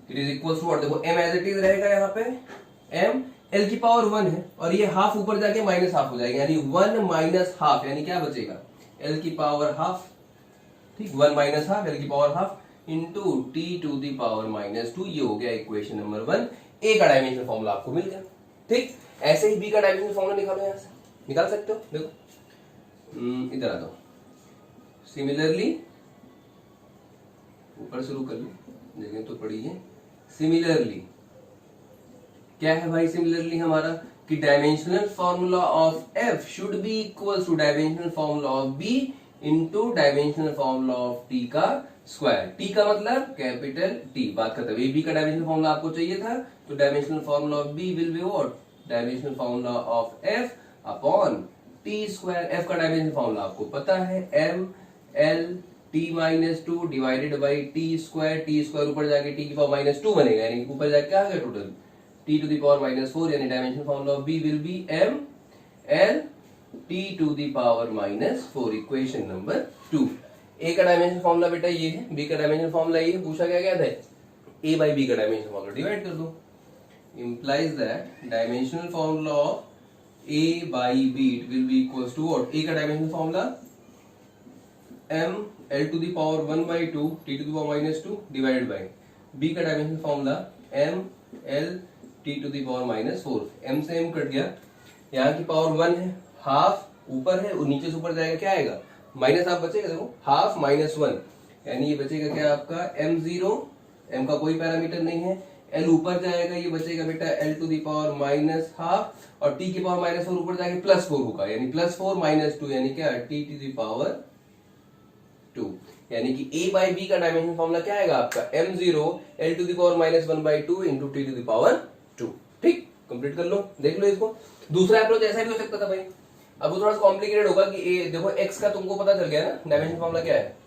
इट इज इक्वल टू, और देखो m एज इट इज रहेगा, यहाँ पे m l की पावर 1 है, और ये हाफ ऊपर जाके माइनस हाफ हो जाएगा, यानी 1 माइनस हाफ, यानी क्या बचेगा l की पावर हाफ, ठीक, 1 माइनस हाफ l की power half into t to the power -2, ये हो गया इक्वेशन नंबर 1, a का डायमेंशन फॉर्मूला आपको मिल गया। ठीक, ऐसे ही b का डायमेंशन फॉर्मूला निकालो, यहां से निकाल सकते हो, देखो, इधर आ जाओ। सिमिलरली ऊपर शुरू कर लो, जगह तो पड़ी है। सिमिलरली क्या है भाई सिमिलरली हमारा कि dimensional formula of F should be equal to dimensional formula of B into dimensional formula of T का स्क्वायर। टी का मतलब कैपिटल टी, बात खत्म। ए बी का डायमेंशनल फॉर्मूला आपको चाहिए था, तो dimensional formula of B will be what, dimensional formula of F upon T square. F का डायमेंशनल फॉर्मूला आपको पता है, M L T minus two divided by T square. T square ऊपर जाके टी की पावर माइनस टू बनेगा, यानी ऊपर जाके क्या आ गया total T to the power minus four, यानी dimensional formula of B will be M L T to the power minus four, equation number 2। A का डायमेंशनल फॉर्मूला बेटा ये है, बी का डायमेंशनल फॉर्मूला ये है। पूछा क्या था, ए बाई बी का डायमेंशनल फॉर्मूला डिवाइड कर दो, implies that dimensional formula of a by b it will be equals to what, a का dimensional formula m l to the power 1 by 2 t to the power minus 2 divided by b का dimensional formula m l t to the power minus 4। m से m cut गया, यहाँ की power 1 है, half ऊपर है और नीचे से ऊपर जाएगा क्या आएगा माइनस, हाफ बचेगा, देखो हाफ माइनस 1, यानी ये बचेगा क्या आपका m0, m का कोई पैरामीटर नहीं है, l ऊपर जाएगा, ये बचेगा बेटा l to the power minus half, और t की पावर माइनस 4 ऊपर जाके प्लस 4 होगा, यानी प्लस 4 माइनस 2, यानी क्या t टू दी पावर 2। यानी कि a बाई b का डायमेंशन फॉर्मूला क्या आएगा आपका m0 l to the power minus 1 by 2 into t to the power 2। ठीक, कंप्लीट कर लो, देख लो इसको। दूसरा अप्रोच ऐसा भी हो सकता था भाई, अब वो थोड़ा सा कॉम्प्लिकेटेड होगा कि a देखो x का तुमको पता चल गया ना डायमेंशन फॉर्मूला क्या है,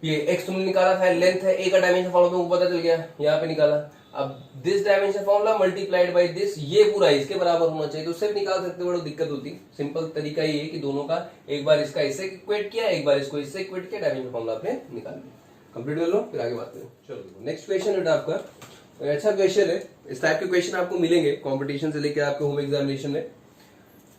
ये x तुमने निकाला था, लेंथ है, a का डायमेंशन फॉर्मूला तुमको पता चल गया, यहाँ पे निकाला। अब this dimension formula multiplied by this, ये पूरा इसके बराबर होना चाहिए, तो उससे भी निकाल सकते, बड़ी दिक्कत होती। सिंपल तरीका ये है कि दोनों का एक बार इसका इससे इक्वेट किया, एक बार इसको इससे इक्वेट किया, डायमेंशन फॉर्मूला आपने निकाल लिया। कंप्लीट कर लो, फिर आगे बात करें। चलो नेक्स्ट क्वेश्चन बेटा आपका अच्छा क्वेश्चन है, इस टाइप के क्वेश्चन आपको मिलेंगे कॉम्पिटिशन से लेकर आपके होम एग्जामिनेशन में।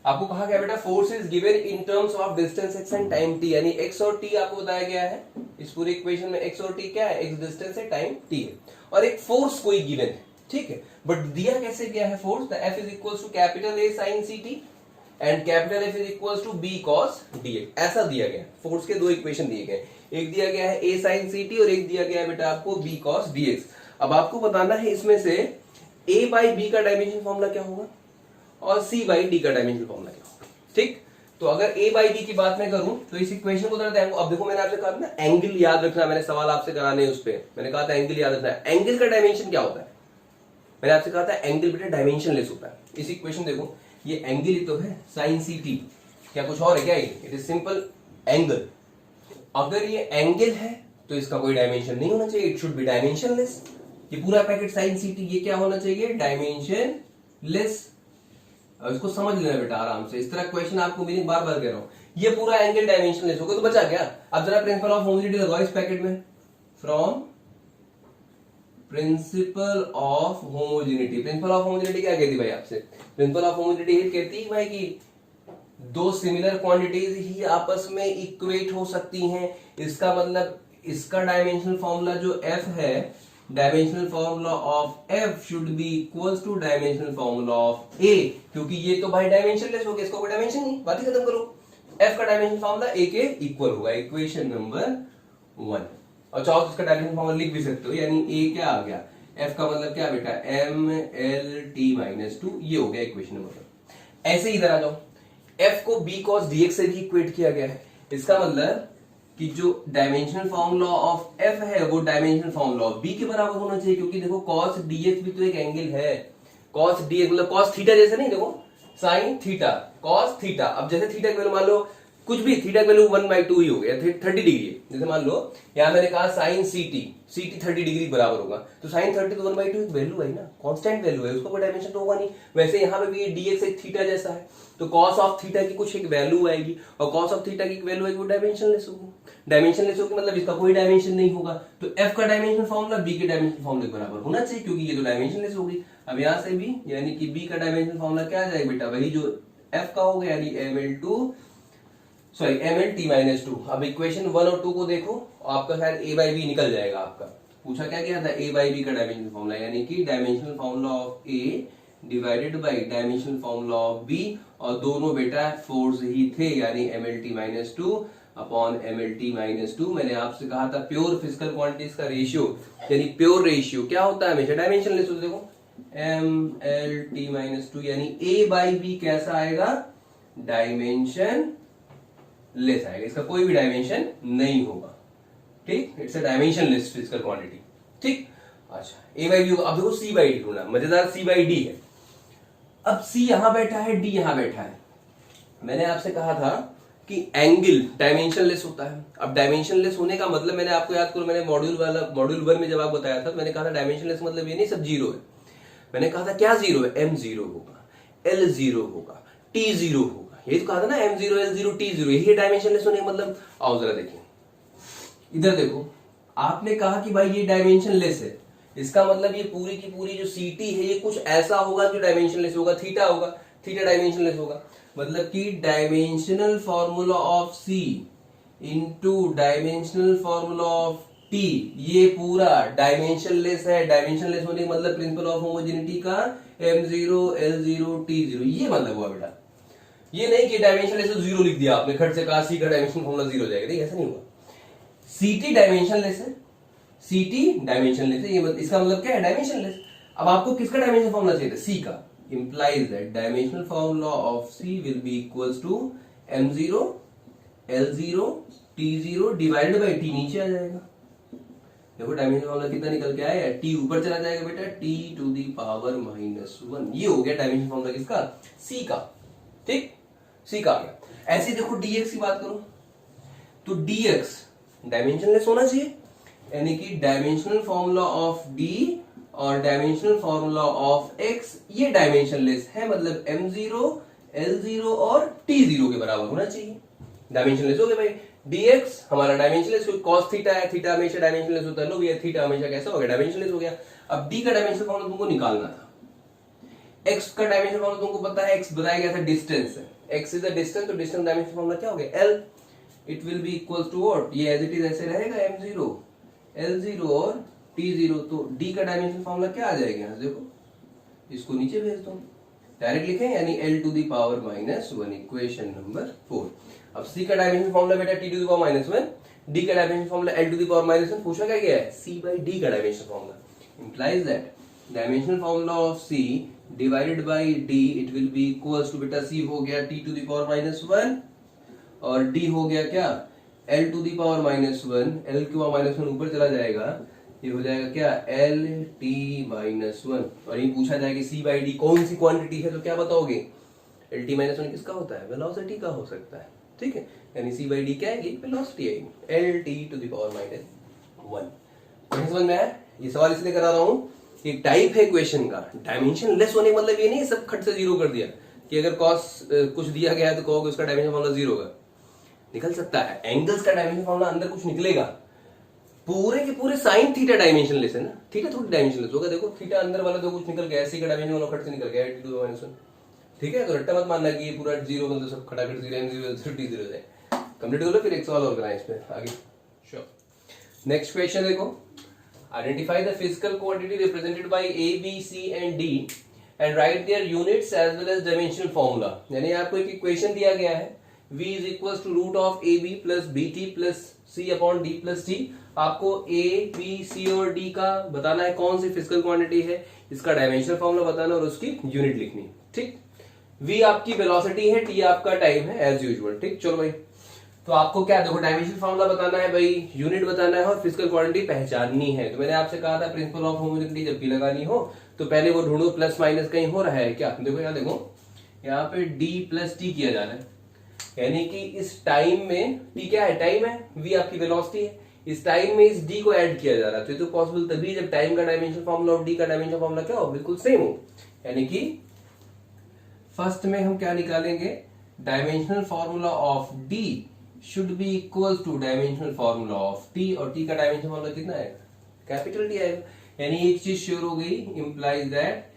आपको कहा गया बेटा force is given in terms of distance x and time t, यानी x और t आपको बताया गया है। इस पूरी इक्वेशन में x और t क्या है, x डिस्टेंस है, टाइम t है, और एक फोर्स कोई गिवन है, ठीक है। बट दिया कैसे गया है force, the f is equals to capital A sin ct and capital F is equals to b cos dx, ऐसा दिया गया। फोर्स के दो इक्वेशन दिए गए, एक दिया गया है A sin ct और एक दिया गया है बेटा आपको b cos dx। अब आपको बताना है इसमें से a बाई b का डायमेंशन फॉर्मूला क्या होगा और c बाई d का डायमेंशन फॉर्मूला क्या होगा, ठीक। तो अगर a बाई b की बात मैं करूं तो इस इक्वेशन को जरा अब देखो, मैंने आपसे कहा था ना एंगल याद रखना, मैंने सवाल आपसे कराने उस पे मैंने कहा था एंगल याद रखना है। एंगल का डायमेंशन क्या होता है, मैंने आपसे कहा था एंगल बेटा डायमेंशनलेस होता है। इस इक्वेशन देखो, ये एंगल ही तो है sin ct, क्या कुछ और है क्या, ये इट इज सिंपल एंगल। अगर ये एंगल है तो इसका कोई डायमेंशन नहीं होना चाहिए, इट शुड बी डायमेंशनलेस। ये पूरा पैकेट sin ct ये क्या होना चाहिए, डायमेंशनलेस। अब इसको समझ लेना बेटा आराम से, इस तरह क्वेश्चन आपको मेरी बार बार कह रहा हूं, ये पूरा एंगल डायमेंशनलेस होगा तो बचा क्या। अब जरा प्रिंसिपल ऑफ होमोजेनिटी लगाओ इस पैकेट में, from principal of homogeneity. Principal of homogeneity क्या कहती भाई आपसे, प्रिंसिपल ऑफ होमोजेनिटी कहती है भाई कि दो सिमिलर क्वांटिटीज ही आपस में इक्वेट हो सकती हैं। इसका मतलब इसका डायमेंशनल फॉर्मूला जो f है, dimensional formula of f should be equals to dimensional formula of a, क्योंकि ये तो भाई डायमेंशनलेस हो गया, इसका कोई डायमेंशन नहीं, बात ही खत्म करो। f का डायमेंशन फॉर्मूला a के इक्वल होगा, इक्वेशन नंबर 1। और चाहो तो इसका डायमेंशन फॉर्मूला लिख भी सकते हो, यानी a क्या आ गया, f का मतलब क्या बेटा m l t माइनस 2, ये हो गया इक्वेशन नंबर 1। ऐसे ही इधर आ जाओ, f को b cos dx से भी इक्वेट किया गया है, इसका मतलब कि जो डायमेंशनल फॉर्मूला ऑफ f है वो डायमेंशनल फॉर्मूला ऑफ b के बराबर होना चाहिए, क्योंकि देखो cos dx भी तो एक एंगल है। cos dx मतलब cos थीटा जैसे नहीं, देखो sin थीटा cos थीटा। अब जैसे थीटा की वैल्यू मान लो कुछ भी, थीटा की वैल्यू 1/2 ही हो गया, 30 डिग्री है। जैसे मान लो यहां मैंने कहा sin ct 30 डिग्री बराबर होगा, तो sin 30 तो 1/2 एक वैल्यू है ना, कांस्टेंट वैल्यू है, उसका कोई डायमेंशन तो होगा नहीं। वैसे यहां पे भी ये dx एक थीटा जैसा है, तो cos ऑफ थीटा की कुछ एक वैल्यू आएगी, और cos ऑफ थीटा की वैल्यू आएगी वो डायमेंशनलेस होगी। डायमेंशनलेस होगी मतलब इसका कोई डायमेंशन नहीं होगा, तो f का डायमेंशन फॉर्मूला b के डायमेंशन फॉर्मूले के बराबर होना चाहिए, क्योंकि ये तो डायमेंशनलेस होगी। अब यहां से भी यानी कि b का डायमेंशन फॉर्मूला क्या आ जाएगा बेटा, वही जो f का हो गया, यानी ml t माइनस 2। अब इक्वेशन 1 और 2 को देखो, आपका शायद a बाई बी निकल जाएगा। आपका पूछा क्या गया था, a बाई बी का डायमेंशन फॉर्मूला, यानी कि dimensional formula of a divided by dimensional formula of b, और दोनों बेटा फोर्स ही थे, यानी ml t minus 2 upon MLT minus 2। मैंने आपसे कहा था प्योर फिजिकल क्वांटिटीज का रेशियो यानी प्योर रेशियो क्या होता है, हमेशा डायमेंशनलेस होता है। देखो MLT माइनस 2 यानी A बाई बी कैसा आएगा, डायमेंशन लेस आएगा, इसका कोई भी डायमेंशन नहीं होगा। ठीक, it's a dimensionless physical quantity. ठीक, अच्छा A बाई बी होगा। अब देखो C बाई डी ढूंढना, मजेदार C बाई डी है। अब C यहां बैठा है, D यहां बैठा है। मैंने आपसे कहा था कि एंगल डायमेंशनलेस होता है। अब डायमेंशनलेस होने का मतलब मैंने आपको याद करो, मैंने मॉड्यूल 1 में जब आपको बताया था तो मैंने कहा था डायमेंशनलेस मतलब ये नहीं सब जीरो है। मैंने कहा था क्या जीरो है, M जीरो होगा, L जीरो होगा, T जीरो होगा, यही तो कहा था ना, M zero, L zero, T zero, यही डायमेंशनलेस होने का मतलब। आओ जरा देखिए, इधर देखो, आपने कहा कि भाई ये डायमेंशनलेस है, इसका मतलब ये पूरी की पूरी जो CT है ये कुछ ऐसा होगा जो डायमेंशनलेस होगा, थीटा होगा, थीटा डायमेंशनलेस होगा। मतलब कि dimensional formula of C into dimensional formula of T ये पूरा डायमेंशनलेस है। डायमेंशनलेस होने का मतलब प्रिंसिपल ऑफ होमोजेनिटी का M0, L0, T0, ये मतलब हुआ बेटा। ये नहीं कि डायमेंशनलेस तो जीरो लिख दिया आपने, खट से कहा C का डायमेंशन फॉर्मूला जीरो हो जाएगा, नहीं ऐसा नहीं हुआ। CT डायमेंशनलेस है, CT डायमेंशनलेस है, ये इसका मतलब क्या है, डायमेंशनलेस। अब आपको किसका डायमेंशन फॉर्मूला चाहिए था, C का। implies that dimensional formula of C will be equals to M0, L0, T0 divided by T नीचे आ जाएगा। देखो डायमेंशन फॉर्मूला कितना निकल के आया, T ऊपर चला जाएगा बेटा, T to the power minus 1। ये हो गया डायमेंशन फॉर्मूला किसका, C का। ठीक, C का आ गया। ऐसे देखो dx की बात करो तो dx डायमेंशनलेस होना चाहिए, यानी कि डायमेंशनल फॉर्मूला ऑफ D और डायमेंशनल फॉर्मूला ऑफ x ये डायमेंशनलेस है, मतलब M0, L0 और T0 के बराबर होना चाहिए। डायमेंशनलेस हो गया भाई। dx हमारा डायमेंशनलेस, cos थीटा है, थीटा हमेशा डायमेंशनलेस होता है, लो भैया थीटा हमेशा कैसा हो गया, डायमेंशनलेस हो गया। अब d का डायमेंशनल फॉर्मूला तुमको निकालना था, x का डायमेंशनल फॉर्मूला तुमको पता है, x बताया गया था डिस्टेंस है, x इज द डिस्टेंस, तो डिस्टेंस डायमेंशनल फॉर्मूला क्या हो गया, l। It will be equal to what, ये एज इट इज ऐसे रहेगा, M0, L0 और T0। तो D का डायमेंशन फॉर्मूला क्या आ जाएगा, यहां देखो, इसको नीचे भेज दो, डायरेक्ट लिखें, यानी L to the power minus 1, equation number 4। अब C का डायमेंशन फॉर्मूला बेटा T to the power minus 1, D का dimension formula L to the power minus 1। पूछा क्या गया है, C बाई D का dimension formula. Implies that dimensional formula of C divided by D it will be equals to, बेटा C हो गया T to the power minus 1 और D हो गया क्या, L to the power minus 1, L की power minus 1 ऊपर चला जाएगा, ये हो जाएगा क्या, LT माइनस 1। और ये पूछा जाएगा C बाई डी कौन सी क्वांटिटी है, तो क्या बताओगे, LT माइनस 1 किसका होता है, वेलोसिटी का हो सकता है। ठीक है, यानी C बाई डी क्या है, वेलोसिटी है, LT to the power minus 1। समझ में आया, ये सवाल इसलिए करा रहा हूं, एक टाइप है क्वेश्चन का, डायमेंशन लेस होने का मतलब ये नहीं सब खट से जीरो कर दिया कि अगर कॉस कुछ दिया गया है तो कहोगे उसका डायमेंशन फॉर्मूला जीरो होगा, निकल सकता है। एंगल्स का डायमेंशन फॉर्मूला अंदर कुछ निकलेगा, पूरे के पूरे साइन थीटा डायमेंशनलेस है ना, थीटा थोड़ी डायमेंशनलेस होगा। देखो थीटा अंदर वाला तो कुछ निकल गया, ऐसे का डायमेंशन वाला खट से निकल गया T2 माइनस 1। ठीक है, तो रट्टा मत मानना कि ये पूरा जीरो मतलब सब खटाखट जीरो M0 T0 जाए। कंप्लीट कर लो, फिर एक सवाल और कराएं इस पे आगे। श्योर। नेक्स्ट क्वेश्चन देखो, identify the physical quantity represented by A, B, C and D and write their units as well as dimensional formula. यानी आपको एक इक्वेशन दिया गया है, V is equals to root of AB plus BT plus C upon D plus T। आपको A, B, C और D का बताना है कौन सी फिजिकल क्वांटिटी है, इसका डायमेंशनल फॉर्मूला बताना और उसकी यूनिट लिखनी। ठीक, V आपकी वेलोसिटी है, T आपका टाइम है एज यूजुअल। ठीक, चलो भाई, तो आपको क्या देखो डायमेंशनल फॉर्मूला बताना है भाई, यूनिट बताना है और फिजिकल क्वांटिटी पहचाननी है। तो मैंने आपसे कहा था प्रिंसिपल ऑफ होमोजेनिटी जब भी लगानी हो तो पहले वो ढूंढो प्लस माइनस कहीं हो रहा है क्या। देखो यहाँ देखो, यहाँ पे D प्लस T किया जा रहा है, यानी कि इस टाइम में T क्या है, टाइम है, V आपकी वेलोसिटी है, इस टाइम में इस D को ऐड किया जा रहा है। तो पॉसिबल तभी जब टाइम का डायमेंशन फॉर्मूला और D का डायमेंशन फॉर्मूला क्या हो, बिल्कुल सेम हो। यानी कि फर्स्ट में हम क्या निकालेंगे, dimensional formula of D should be equal to dimensional formula of T, और T का डायमेंशन फॉर्मूला कितना है, कैपिटल T आएगा। यानी एक चीज श्योर हो गई, इंप्लाइज दैट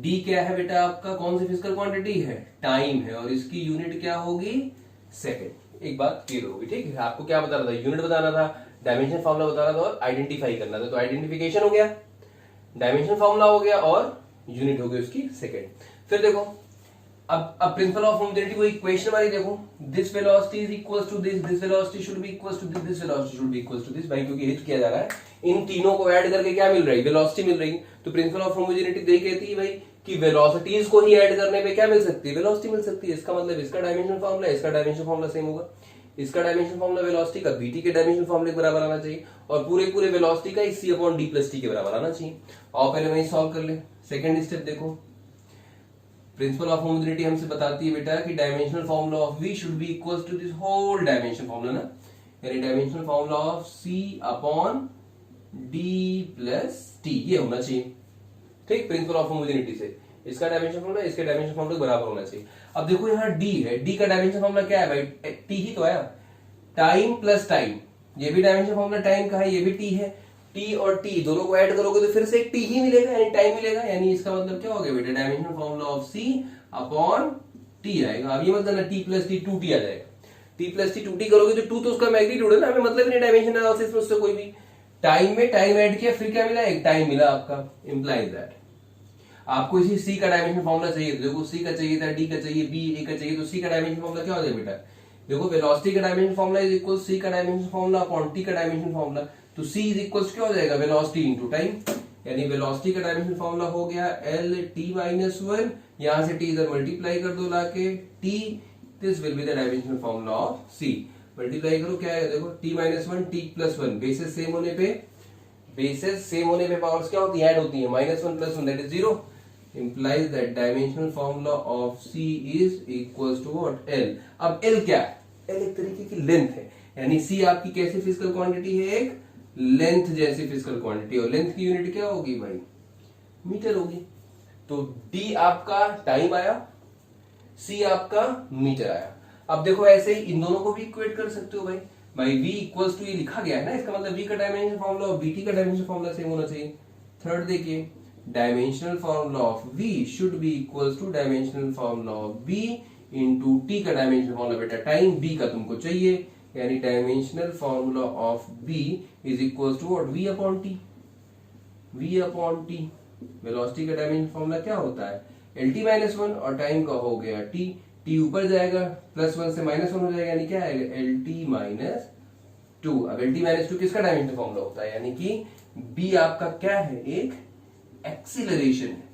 D क्या है बेटा आपका, कौन सी फिजिकल क्वांटिटी है, टाइम है, और इसकी यूनिट क्या होगी, सेकंड। एक बात क्लियर होगी। ठीक है, आपको क्या बताना था, यूनिट बताना था, डायमेंशन फॉर्मूला बताना था और आइडेंटिफाई करना था। तो आइडेंटिफिकेशन हो गया, डायमेंशन फॉर्मूला हो गया और यूनिट हो गई उसकी सेकंड। फिर देखो अब प्रिंसिपल ऑफ होमोजेनिटी को इक्वेशन वाली देखो, this velocity is equal to this velocity should be equal to this velocity should be equal to this, भाई क्योंकि हिट किया जा रहा है, इन तीनों को ऐड करके क्या मिल रहा है, वेलोसिटी मिल रही है। तो प्रिंसिपल ऑफ होमोजेनिटी दे कहती है भाई कि वेलोसिटीज को ही ऐड करने पे क्या मिल सकती है, वेलोसिटी मिल सकती है। इसका मतलब इसका डायमेंशन फार्मूला, इसका डायमेंशन फार्मूला सेम होगा। इसका डायमेंशन फार्मूला वेलोसिटी का बीटी के डायमेंशन फार्मूले के बराबर आना चाहिए, और पूरे वेलोसिटी का सी अपॉन डी प्लस टी के बराबर आना चाहिए। और पहले वही सॉल्व कर ले। सेकंड स्टेप देखो, प्रिंसिपल ऑफ होमोजेनिटी हमसे बताती है बेटा कि dimensional formula of v should be equal to this whole dimension formula ना, यानी dimensional formula of c upon d plus t, ये होना चाहिए। ठीक, प्रिंसिपल ऑफ होमोजेनिटी से इसका डायमेंशन फार्मूला इसके डायमेंशन फार्मूला के बराबर होना चाहिए। अब देखो यहाँ d है, d का डायमेंशन फार्मूला क्या है भाई, t ही तो है, टाइम प्लस टाइम, ये भी डायमेंशन फार्मूला टाइम का है, ये भी t है। t और t दोनों को ऐड करोगे तो फिर से एक t ही मिलेगा, यानी टाइम मिलेगा, यानी इसका मतलब क्या हो गया बेटा, dimensional formula of c upon t आएगा। अब ये मतलब ना t प्लस t 2t आ जाएगा, t प्लस t 2t करोगे तो 2 तो उसका मैग्नीट्यूड है ना, हमें मतलब नहीं डायमेंशन एनालिसिस में उससे कोई भी। टाइम में टाइम ऐड किया, फिर क्या मिला, एक टाइम मिला आपका, इंप्लाइज दैट आपको इसी c का डायमेंशन फार्मूला चाहिए। तो देखो c का चाहिए था, d का चाहिए, b a का चाहिए, तो c का डायमेंशन फार्मूला क्या हो जाएगा बेटा, देखो वेलोसिटी का dimension formula is equal c का डायमेंशन फार्मूला अपॉन t का डायमेंशन फार्मूला, तो c इज इक्वल क्या हो जाएगा, वेलोसिटी इनटू टाइम, यानी वेलोसिटी का डायमेंशन फार्मूला हो गया l t माइनस 1, यहां से t इधर मल्टीप्लाई कर दो लाके t, this will be the dimensional formula of c। Multiply करो क्या है, देखो t minus 1 t plus 1, basis same होने पे पावर्स क्या होती है, ऐड होती है, minus 1 plus 1 that is 0, implies that dimensional formula of c is equals to what, l। अब l क्या है, l एक तरीके की लेंथ है, यानी c आपकी कैसी फिजिकल क्वांटिटी है, एक लेंथ जैसी फिजिकल क्वांटिटी, और लेंथ की यूनिट क्या होगी भाई, मीटर होगी। तो d आपका टाइम आया, c आपका मीटर आया। अब देखो ऐसे ही इन दोनों को भी इक्वेट कर सकते हो भाई v इक्वल्स टू, ये लिखा गया है ना, इसका मतलब v का डायमेंशन फार्मूला और bt का डायमेंशन फार्मूला सेम होना चाहिए। थर्ड देखिए, dimensional formula of v should be equals to dimensional formula of b into t का डायमेंशनल फार्मूला बेटा टाइम b का तुमको चाहिए, यानी dimensional formula of b is equals to what, v upon t। Velocity का dimension formula क्या होता है, lt माइनस 1, और टाइम का हो गया t ऊपर जाएगा, प्लस 1 से माइनस 1 हो जाएगा, यानी क्या आएगा, lt माइनस 2। अब lt माइनस 2 किसका डायमेंशनल फार्मूला होता है, यानी कि b आपका क्या है, एक एक्सीलरेशन है,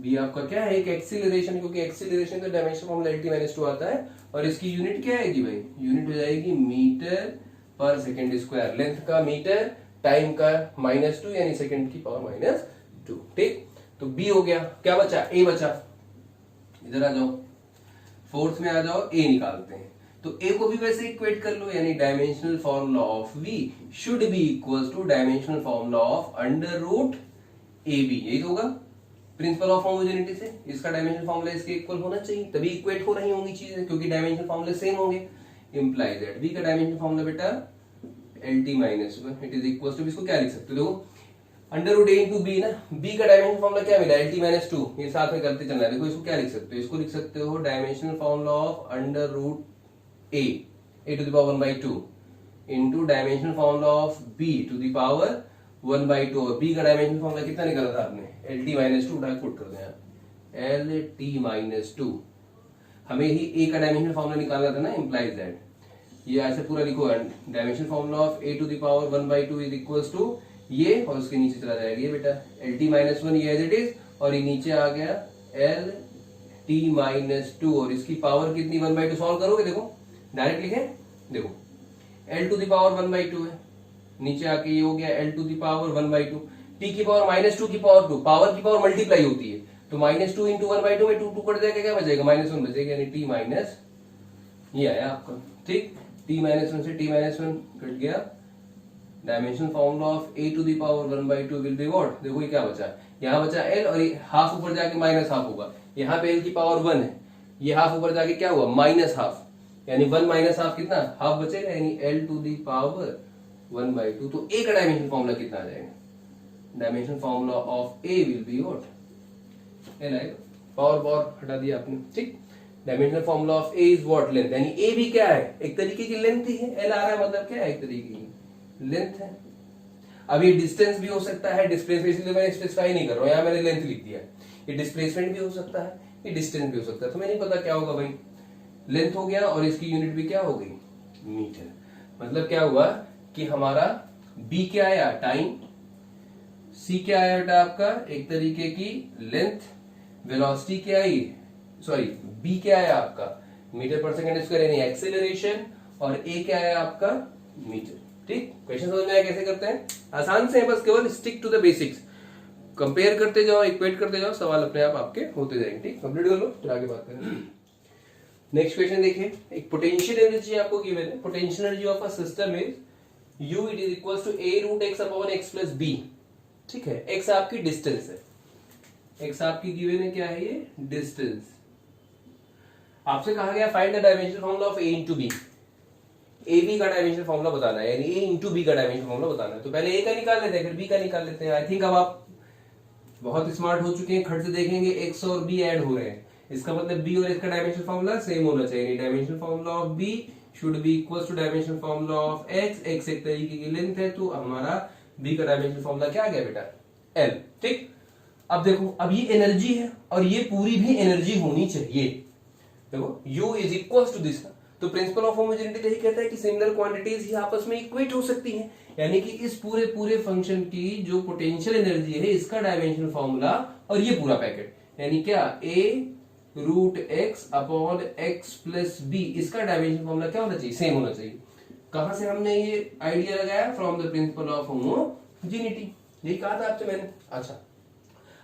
b आपका क्या है, एक एक्सीलरेशन, क्योंकि एक्सीलरेशन का डायमेंशन फॉर्मूला lt माइनस 2 आता है, और इसकी यूनिट क्या आएगी भाई, यूनिट हो जाएगी मीटर पर सेकंड स्क्वायर, लेंथ का मीटर, टाइम का माइनस 2, यानी सेकंड की पावर माइनस 2। ठीक, तो b हो गया, क्या बचा, a बचा, इधर आ जाओ, फोर्थ में आ जाओ, a निकालते हैं। तो a को भी वैसे इक्वेट कर लो, यानी dimensional formula of v should be equals to dimensional formula of under root ab, यही तो होगा प्रिंसिपल ऑफ होमोजेनिटी से, इसका डायमेंशनल फार्मूला इसके इक्वल होना चाहिए, तभी इक्वेट हो रही होंगी चीजें, क्योंकि डायमेंशनल फार्मूले सेम होंगे। इंप्लाइज दैट v का डायमेंशनल फार्मूला बेटा lt minus 1, it is equals to, इसको क्या लिख सकते हो, देखो under root a into B ना, b का डायमेंशनल फार्मूला क्या मिला, lt माइनस 2, ये साथ में करते चलना है। देखो इसको क्या लिख सकते हो, इसको लिख सकते हो dimensional formula of under root a to the power 1/2 into dimensional formula of b to the power 1/2, और b का डायमेंशनल फार्मूला कितना निकाला था आपने, lt माइनस 2, उठा पुट कर दो यहाँ, lt माइनस 2, हमें ही a का डायमेंशनल फार्मूला निकालना था ना, इंप्लाइज दैट, ये ऐसे पूरा लिखो, dimensional formula of a to the power 1/2 is equals to ये, और उसके नीचे चला जाएगा ये बेटा lt माइनस 1, ये एज इट इज, और ये नीचे आ गया lt माइनस 2, और इसकी पावर कितनी, 1/2, सॉल्व करोगे, देखो डायरेक्ट लिखे, देखो l टू द पावर 1/2 है, नीचे आके ये हो गया l to the power 1/2, t की पावर माइनस 2 की पावर 2, पावर की पावर मल्टीप्लाई होती है, तो माइनस 2 इंटू 1/2 में 2 कट जाएगा, क्या बचेगा, माइनस 1 बचेगा, यानी t माइनस, ये आया आपका। ठीक, t माइनस 1 से t माइनस 1 कट गया, dimensional formula of a to the power 1/2 will be what, देखो ये क्या बचा, यहाँ बचा l, और ये हाफ ऊपर जाके माइनस हाफ होगा, यहाँ पे l की पावर 1 है, ये हाफ ऊपर जाके क्या हुआ, माइनस हाफ, यानी 1 माइनस हाफ कितना, हाफ बचेगा, यानी l टू द पावर 1/2। तो a का डायमेंशन फार्मूला कितना आ जाएगा, dimension formula of a will be what, l आएगा, पावर हटा दिया आपने। ठीक, dimensional formula of a is what, length, यानी a भी क्या है, एक तरीके की लेंथ ही है, l आ रहा है मतलब क्या है, एक तरीके की लेंथ है। अब ये डिस्टेंस भी हो सकता है, डिस्प्लेसमेंट, इसलिए मैंने स्पेसिफाई नहीं कर रहा हूं, यहां मैंने लेंथ लिख दिया, ये डिस्प्लेसमेंट भी हो सकता है, ये डिस्टेंस भी हो सकता है। तो मैं नहीं पता क्या होगा भाई, लेंथ हो गया और इसकी यूनिट भी क्या हो गई, मीटर। मतलब क्या हुआ कि हमारा b क्या आया, टाइम, c क्या आया बेटा आपका एक तरीके की लेंथ, वेलोसिटी क्या आई, सॉरी b क्या आया आपका मीटर पर सेकंड स्क्वायर यानी एक्सेलरेशन, और a क्या आया आपका मीटर। ठीक, क्वेश्चन समझ में आया कैसे करते हैं, आसान से है, बस केवल stick to the basics, compare करते जाओ, इक्वेट करते जाओ, सवाल अपने आप आपके होते जाएंगे। ठीक, कंप्लीट कर लो, फिर आगे बात करें। नेक्स्ट क्वेश्चन देखिए, एक पोटेंशियल एनर्जी आपको गिवन है, potential energy of a system is u it is equals to a root x upon x plus b। ठीक है, x आपकी डिस्टेंस है, x आपकी गिवन है क्या है, ये डिस्टेंस। आपसे कहा गया find the dimensional formula of a into b, A B का डायमेंशनल फार्मूला बताना है, यानी a इंटू बी का डायमेंशनल फार्मूला बताना है। तो पहले a का निकाल लेते हैं, फिर b का निकाल लेते हैं। आई थिंक अब आप बहुत स्मार्ट हो चुके हैं, खट से देखेंगे x और b ऐड हो रहे हैं, इसका मतलब b और इसका डायमेंशनल फार्मूला सेम होना चाहिए। Dimensional formula of b should be equals to dimensional formula of x, x एक तरीके की लेंथ है, तो हमारा b का डायमेंशनल फार्मूला क्या आ गया बेटा, l। ठीक, अब देखो, अब ये एनर्जी है और ये पूरी भी एनर्जी होनी चाहिए। देखो u is equals to this, तो प्रिंसिपल ऑफ होमोजेनिटी यही कहता है कि सिमिलर क्वांटिटीज ही आपस में इक्वेट हो सकती हैं, यानी कि इस पूरे फंक्शन की जो पोटेंशियल एनर्जी है इसका डायमेंशनल फार्मूला और ये पूरा पैकेट, यानी क्या a root x upon x plus b, इसका डायमेंशनल फार्मूला क्या होना चाहिए, सेम होना चाहिए। कहां से हमने ये आइडिया लगाया, from the principle of homogeneity, यही कहा था आपसे मैंने। अच्छा,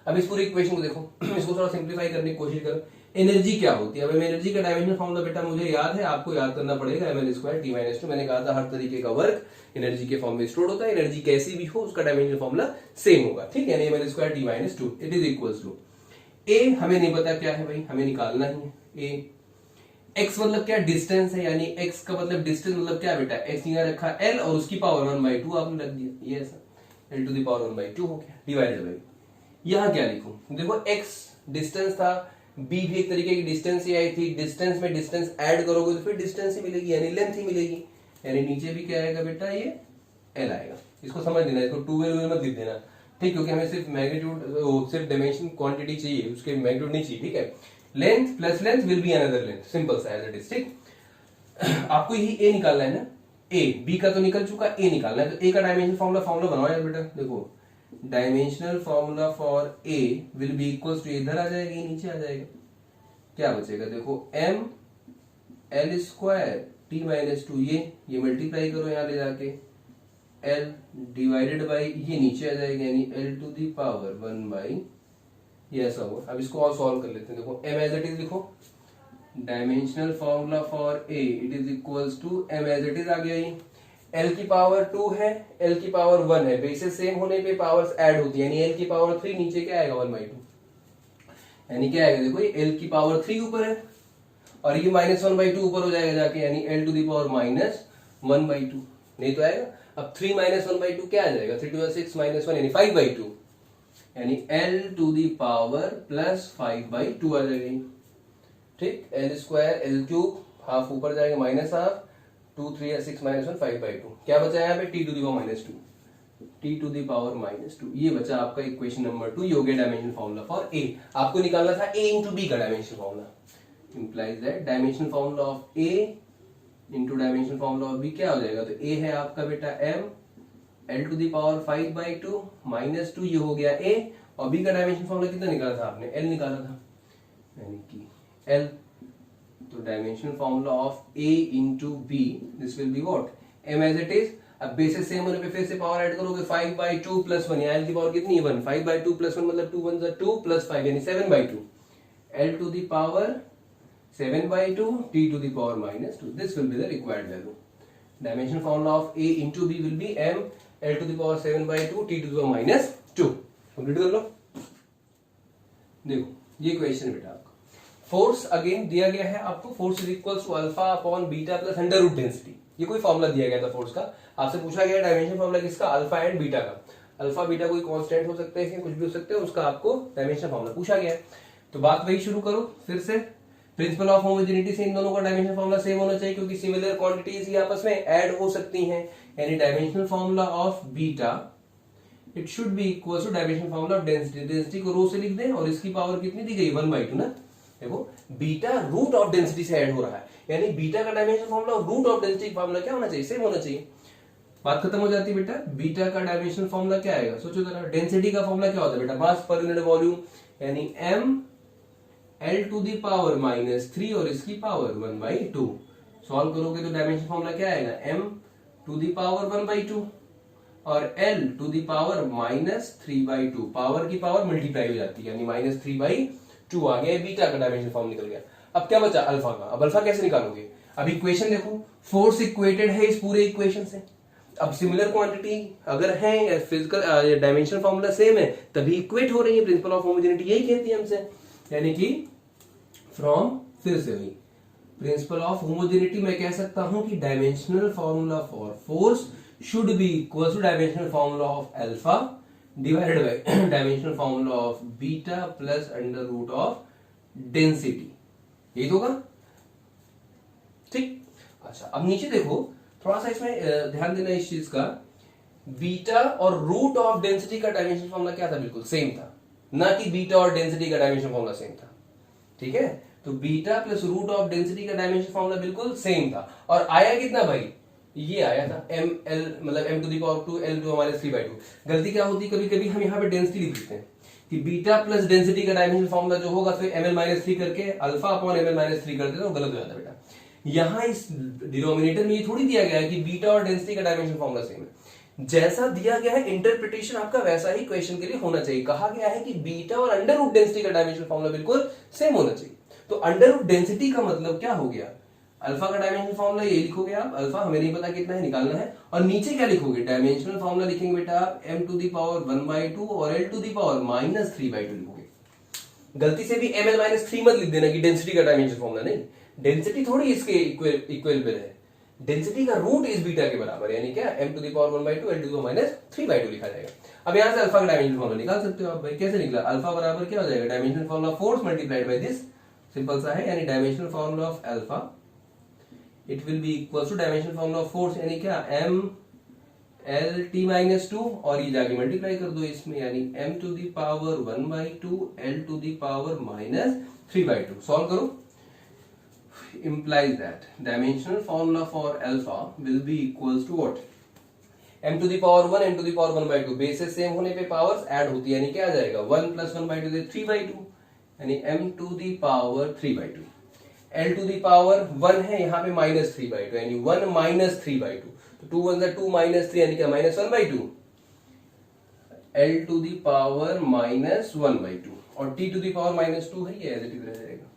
अब इस पूरी इक्वेशन को देखो, इसको थोड़ा सिंप्लीफाई करने की कोशिश करो। एनर्जी क्या होती है, अब एनर्जी का डायमेंशनल फार्मूला बेटा मुझे याद है, आपको याद करना पड़ेगा, ml स्क्वायर t माइनस 2। मैंने कहा था हर तरीके का वर्क एनर्जी के फॉर्म में स्टोर होता है, एनर्जी कैसी भी हो उसका डायमेंशनल फार्मूला सेम होगा। ठीक है, यानी ml square t minus 2 it is equals to a, हमें नहीं पता क्या है भाई, हमें निकालना ही है a। x मतलब क्या, डिस्टेंस है, यानी x का मतलब डिस्टेंस मतलब क्या बेटा, x यहाँ रखा l और उसकी पावर 1/2 आपने रख दिया, ये ऐसा l टू द पावर 1/2 हो गया, डिवाइडेड बाय। यहाँ क्या लिखूं, देखो x डिस्टेंस था, b भी एक तरीके की डिस्टेंस ही आई थी, डिस्टेंस में डिस्टेंस ऐड करोगे तो फिर डिस्टेंस ही मिलेगी, यानी लेंथ ही मिलेगी, यानी नीचे भी क्या आएगा बेटा, ये l आएगा। इसको समझ लेना, इसको 2l मत लिख देना, ठीक, क्योंकि हमें सिर्फ मैग्नीट्यूड, सिर्फ डायमेंशन क्वांटिटी चाहिए, उसके मैग्नीट्यूड नहीं चाहिए। ठीक है, length plus length will be another length, simple सा एज इट इज। ठीक, आपको यही a निकालना है ना, a, b का तो निकल चुका, a निकालना है, तो a का डायमेंशन फार्मूला बनाओ यार बेटा। देखो dimensional formula for a will be equals to, इधर आ जाएगा, ये नीचे आ जाएगा, क्या बचेगा, देखो m l square t minus 2, ये मल्टीप्लाई करो यहाँ ले जाके, l डिवाइडेड बाई ये नीचे आ जाएगा, यानी l टू दी पावर 1/, ये ऐसा होगा। अब इसको और सॉल्व कर लेते हैं। देखो m एज इट इज लिखो, dimensional formula for a it is equals to m as it is आ गया, ये l की पावर 2 है, l की पावर 1 है, बेसिस सेम होने पे पावर्स ऐड होती है, यानी l की पावर 3 नीचे क्या आएगा 1/2, यानी क्या आएगा, देखो ये l की पावर 3 ऊपर है और ये माइनस 1/2 ऊपर हो जाएगा जाके, यानी l to the power minus 1/2, नहीं तो आएगा। अब 3 माइनस 1/2 क्या आ जाएगा, 3 2 6 माइनस 1 यानी 5/2, यानी l to the power plus 5/2 आ जाएगा। ठीक, l square l cube half ऊपर जाएगा माइनस हाफ, 2 3 6 माइनस 1 5/2, क्या बचा यहाँ पे t to the power minus 2, t to the power minus 2, ये बचा आपका इक्वेशन नंबर 2, ये हो गया डायमेंशनल फार्मूला फॉर a। आपको निकालना था a इंटू b का dimensional formula, implies that dimensional formula of a into dimensional formula of b क्या हो जाएगा, तो a है आपका बेटा m l to the power 5/2 minus 2, ये हो गया a, और b का डायमेंशनल फार्मूला कितना निकाला था आपने, l निकाला था, यानी कि l, तो dimensional formula of a into b this will be what, m as it is. अब बेसिस सेम होने पे फिर से पावर ऐड करोगे, 5/2 प्लस 1, l की पावर कितनी है 1, 5/2 प्लस 1 मतलब 2 1 2 प्लस 5 यानी 7/2, l to the power 7/2 t to the power minus 2, this will be the required value. Dimensional formula of a into b will be m l to the power 7/2 t to the power minus 2। Complete कर लो। देखो ये question बेटा आपका, force again दिया गया है आपको, force is equals to alpha upon beta plus under root density, ये कोई फॉर्मूला दिया गया था फोर्स का। आपसे पूछा गया डायमेंशन फॉर्मूला किसका, अल्फा एंड बीटा का। अल्फा बीटा कोई कांस्टेंट हो सकते हैं, कुछ भी हो सकते हैं, उसका आपको डायमेंशन फॉर्मूला पूछा गया है। तो बात वही शुरू करो फिर से, प्रिंसिपल ऑफ होमोजेनिटी से इन दोनों का डायमेंशन फॉर्मूला सेम होना चाहिए, क्योंकि सिमिलर क्वांटिटीज ही आपस में ऐड हो सकती हैं, यानी dimensional formula of beta it should be equal to dimensional formula of density. Density को रो से लिख दें और इसकी पावर कितनी दी गई 1/2 ना, देखो बीटा रूट ऑफ डेंसिटी से ऐड हो रहा है, यानी बीटा का डायमेंशन फॉर्मूला और रूट ऑफ डेंसिटी फॉर्मूला क्या होना चाहिए, सेम होना चाहिए। बात खत्म हो जाती है बेटा। बीटा का डायमेंशन फॉर्मूला क्या आएगा, सोचो जरा। डेंसिटी का फॉर्मूला क्या होता है बेटा, मास पर यूनिट वॉल्यूम, यानी m l to the power -3 और इसकी पावर 1/2। सॉल्व करोगे तो डायमेंशन फॉर्मूला क्या आएगा, m टू दी पावर 1/2 और l to the power -3/2। Power की पावर मल्टीप्लाई हो जाती है, यानी -3/2 आ गया। बीटा का डायमेंशन फॉर्म निकल गया। अब क्या बचा अल्फा का। अब अल्फा कैसे निकालोगे, अब इक्वेशन देखो, फोर्स इक्वेटेड है इस पूरे इक्वेशन से। अब सिमिलर क्वांटिटी अगर है, फिजिकल डायमेंशन फॉर्मूला सेम है, तभी इक्वेट हो रही है। प्रिंसिपल ऑफ होमोजेनिटी यही कहती है हमसे, यानी कि फ्रॉम, फिर से वही प्रिंसिपल ऑफ होमोजेनिटी मैं कह सकता हूं कि dimensional formula for force should be equal to dimensional formula of alpha divided by dimensional formula of beta plus under root of density. यही होगा, ठीक। अच्छा अब नीचे देखो, थोड़ा सा इसमें ध्यान देना इस चीज का। बीटा और रूट ऑफ डेंसिटी का डायमेंशन फॉर्मूला क्या था, बिल्कुल सेम था, ना कि बीटा और डेंसिटी का डायमेंशन फॉर्मूला सेम था, ठीक है। तो beta plus root of density का डायमेंशन फॉर्मूला बिल्कुल सेम था। और आया कितना भाई, ये आया था m l, मतलब m to the power 2 l to हमारे 3/2। गलती क्या होती है, कभी कभी हम यहाँ पे डेंसिटी लिख देते हैं कि बीटा प्लस डेंसिटी का डायमेंशन फॉर्मूला जो होगा तो ml-3 करके अल्फा अपॉन ml-3 कर देते, तो गलत हो जाता है बेटा। यहां इस डिनोमिनेटर में ये थोड़ी दिया गया है कि बीटा और डेंसिटी का डायमेंशन फॉर्मूला सेम है। जैसा दिया गया है इंटरप्रिटेशन आपका वैसा ही क्वेश्चन के लिए होना चाहिए। कहा गया है कि बीटा और अंडर रूट डेंसिटी का डायमेंशन फॉर्मूला बिल्कुल सेम होना चाहिए। तो अंडर रूट डेंसिटी का मतलब क्या हो गया, अल्फा का डायमेंशन फॉर्मूला ये लिखोगे आप, अल्फा हमें नहीं पता कितना है, निकालना है। और नीचे क्या लिखोगे, डायमेंशनल फॉर्मूला लिखेंगे बेटा आप m टू द पावर 1/2 और l टू द पावर -3/2 लिखोगे। गलती से भी ml-3 मत लिख देना कि डेंसिटी का डायमेंशन फॉर्मूला, नहीं, डेंसिटी थोड़ी इसके इक्वल है, डेंसिटी का रूट इस बीटा के बराबर, यानी क्या m to the power 1/2 l to the power -3/2 लिखा जाएगा। अब यहां से अल्फा का डायमेंशन फॉर्मूला निकाल सकते हो आप भाई। कैसे निकला, अल्फा बराबर क्या हो जाएगा, dimensional formula force multiplied by this, simple सा है, यानी dimensional formula of alpha it will be equal to dimensional formula of force, यानी क्या m l t -2 और ये जाके मल्टीप्लाई कर दो इसमें, यानी m to the power 1/2 l to the power -3/2। Solve करो, implies that dimensional formula for alpha will be equals to what, m to the power 1 n to the power 1/2। Bases same होने पे powers add होती है, यानी क्या आ जाएगा 1 + 1/2 से 3/2, यानी m to the power 3/2। l to the power 1 है यहाँ पे -3/2, यानी 1 - 3/2, तो 2 1 2 -3 यानी क्या -1/2, l to the power -1/2 और t to the power -2 है, ये एज इट इज रह जाएगा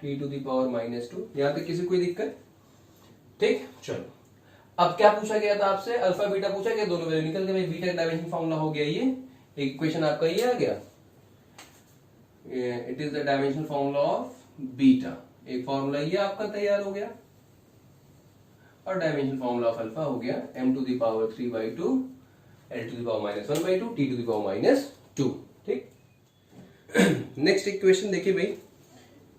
t to the power -2। यहां तक किसी कोई दिक्कत, ठीक। चलो अब क्या पूछा गया था आपसे, अल्फा बीटा पूछा गया, दोनों वैल्यू निकल गए। बीटा का डायमेंशन फॉर्मूला हो गया, ये इक्वेशन आपका ये आ गया, it is the dimension formula of beta. एक फॉर्मूला ये आपका तैयार हो गया और डायमेंशन फॉर्मूला ऑफ अल्फा हो गया m to the power 3/2 l to the power -1/2 t to the power -2, ठीक। नेक्स्ट इक्वेशन देखिए भाई,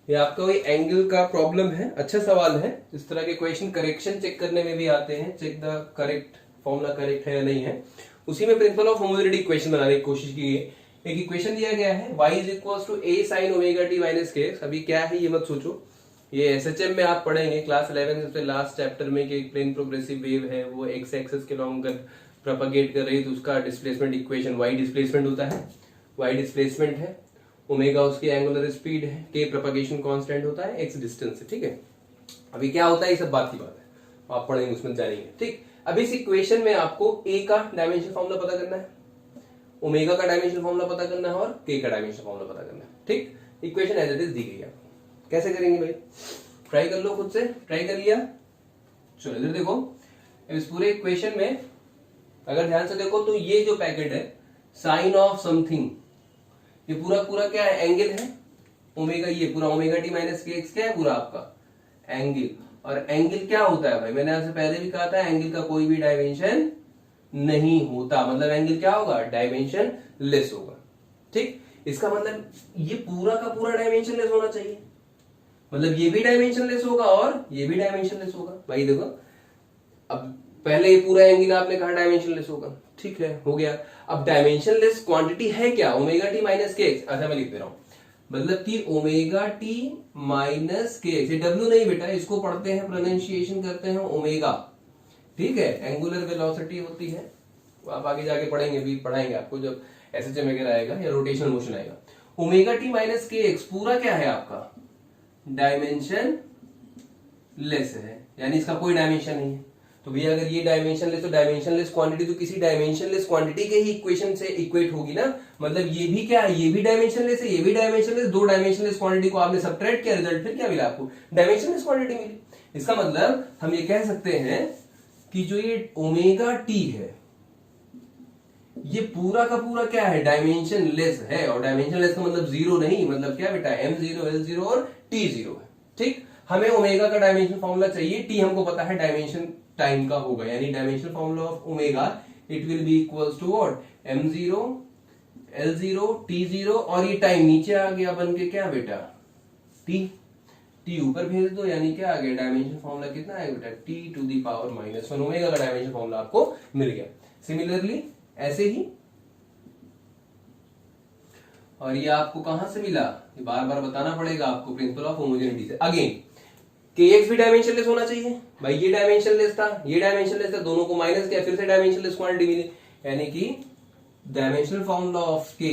ये आपका कोई एंगल का प्रॉब्लम है, अच्छा सवाल है। इस तरह के क्वेश्चन करेक्शन चेक करने में भी आते हैं, check the correct formula correct है या नहीं है। उसी में प्रिंसिपल ऑफ होमोजेनिटी इक्वेशन बनाने की कोशिश की है। एक इक्वेशन दिया गया है y = a sin ωt - kx। अभी क्या है ये मत सोचो, ये एसएचएम में आप पढ़ेंगे क्लास 11 सबसे लास्ट चैप्टर में कि एक प्लेन प्रोग्रेसिव वेव है, वो एक्स एक्सिस के लॉन्ग प्रोपेगेट कर रही है, तो उसका डिस्प्लेसमेंट इक्वेशन y डिस्प्लेसमेंट होता है, y डिस्प्लेसमेंट है, ओमेगा उसकी एंगुलर स्पीड है, k प्रोपेगेशन कांस्टेंट होता है, x डिस्टेंस है, ठीक है। अभी क्या होता है ये सब बात की बात है, आप पढ़ेंगे उसमें जानेंगे, ठीक। अभी इस इक्वेशन में आपको a का डायमेंशन फॉर्मूला पता करना है, ओमेगा का डायमेंशन फॉर्मूला पता करना है और k का डायमेंशन फॉर्मूला पता करना है, ठीक। इक्वेशन एज इट इज दी गई है, कैसे करेंगे भाई, ट्राई कर लो खुद से, ट्राई कर लिया। चलो इधर देखो, इस पूरे इक्वेशन में अगर ध्यान से देखो तो ये जो पैकेट है साइन ऑफ समथिंग, ये पूरा पूरा क्या है, एंगल है ओमेगा, ये पूरा ओमेगा टी माइनस के एक्स क्या है, पूरा आपका एंगल। और एंगल क्या होता है भाई, मैंने आपसे पहले भी कहा था एंगल का कोई भी डायमेंशन नहीं होता, मतलब एंगल क्या होगा, डायमेंशन लेस होगा, ठीक। इसका मतलब ये पूरा का पूरा डायमेंशन लेस होना चाहिए, मतलब ये भी डायमेंशन लेस होगा और ये भी डायमेंशन लेस होगा। भाई देखो, अब पहले ये पूरा एंगल आपने कहा डायमेंशन लेस होगा, ठीक है, हो गया। अब डायमेंशन लेस क्वांटिटी है क्या, ओमेगा टी माइनस के एक्स। अच्छा मैं लिख दे रहा हूं, मतलब कि ओमेगा टी माइनस के एक्स। डब्ल्यू नहीं बेटा, इसको पढ़ते हैं, प्रोनाउंसिएशन करते हैं ओमेगा, ठीक है। एंगुलर वेलोसिटी होती है, आप आगे जाके पढ़ेंगे भी, पढ़ाएंगे आपको जब एसएचएम वगैरह आएगा या रोटेशनल मोशन आएगा। ओमेगा टी माइनस के एक्स पूरा क्या है आपका, डायमेंशन लेस है, यानी इसका कोई डायमेंशन नहीं है। तो भैया अगर ये डायमेंशन लेस, तो डायमेंशन लेस क्वांटिटी तो किसी डायमेंशन लेस क्वांटिटी के ही इक्वेशन से इक्वेट होगी ना। मतलब ये भी क्या है, ये भी डायमेंशन लेस है, ये भी डायमेंशन लेस, दो डायमेंशन लेस क्वांटिटी को आपने सबट्रैक्ट किया, रिजल्ट फिर क्या मिला आपको, डायमेंशन लेस क्वांटिटी मिली। इसका मतलब हम ये कह सकते हैं कि जो ये ओमेगा टी है ये पूरा का पूरा क्या है, डायमेंशन लेस है। और डायमेंशन लेस का मतलब जीरो नहीं, मतलब क्या बेटा, m0 l0 और t0 है, ठीक। हमें ओमेगा का डायमेंशन फॉर्मूला चाहिए, टी हमको पता है डायमेंशन टाइम का होगा, यानी dimension formula of omega it will be equals to what, m0 l0 t0, और ये टाइम नीचे आ गया बन के क्या बेटा, t ऊपर भेज दो, यानी क्या आ गया, डायमेंशन फॉर्मूला कितना है बेटा, t to the power -1। Omega का डायमेंशन फॉर्मूला आपको मिल गया। सिमिलरली ऐसे ही, और ये आपको कहां से मिला, ये बार बार बताना पड़ेगा आपको, प्रिंसिपल ऑफ होमोजेनिटी से। अगेन kx भी डायमेंशनलेस होना चाहिए भाई, ये डायमेंशनलेस था, ये डायमेंशनलेस था, दोनों को माइनस किया, फिर से डायमेंशनलेस क्वांटिटी मिली, यानी कि dimensional formula of k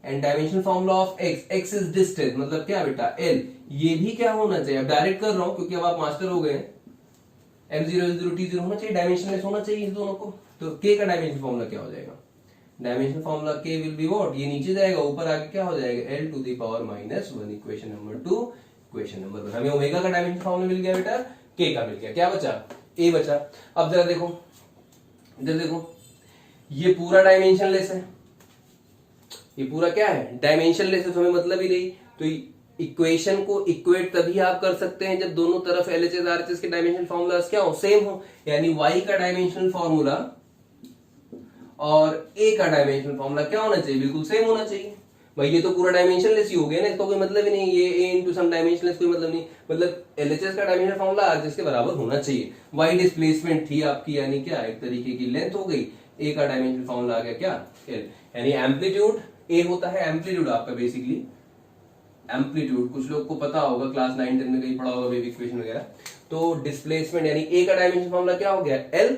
and dimensional formula of x, x is distance, मतलब क्या बेटा l, ये भी क्या होना चाहिए। अब डायरेक्ट कर रहा हूं क्योंकि अब आप मास्टर हो गए, m0 l0 t0 होना चाहिए, डायमेंशनलेस होना चाहिए इस दोनों को। तो k का डायमेंशन फॉर्मूला क्या हो जाएगा, dimension formula k will be what, ये नीचे जाएगा, ऊपर आके क्या हो जाएगा, l to the power -1, equation number 2। Equation number 1 हमें ओमेगा का डायमेंशन फॉर्मूला मिल गया बेटा, k का मिल गया, क्या बचा, a बचा। अब जरा देखो, इधर देखो, ये पूरा डायमेंशन लेस है, ये पूरा क्या है, डायमेंशन लेस है, तो हमें मतलब ही नहीं। तो इक्वेशन को इक्वेट तभी आप कर सकते हैं जब दोनों तरफ एलएचएस आरएचएस के डायमेंशन फॉर्मूला क्या हो, सेम हो। यानी y का डायमेंशनल फॉर्मूला और a का डायमेंशनल फॉर्मूला क्या होना चाहिए, बिल्कुल सेम होना चाहिए। भाई ये तो पूरा डायमेंशन लेस ही हो गया ना, इसका कोई मतलब ही नहीं, ये a into some dimensionless कोई मतलब नहीं, मतलब एलएचएस का डायमेंशन फॉर्मूला आरएचएस के बराबर होना चाहिए। y डिस्प्लेसमेंट थी आपकी, यानी क्या, एक तरीके की लेंथ हो गई, a का डायमेंशन फॉर्मूला आ गया क्या, l, यानी एम्पलीट्यूड a होता है, एम्पलीट्यूड आपका बेसिकली, एम्पलीट्यूड कुछ लोग को पता होगा, क्लास 9-10 में कहीं पढ़ा होगा वेव इक्वेशन वगैरह। तो डिस्प्लेसमेंट यानी a का डायमेंशन फॉर्मूला क्या हो गया, l,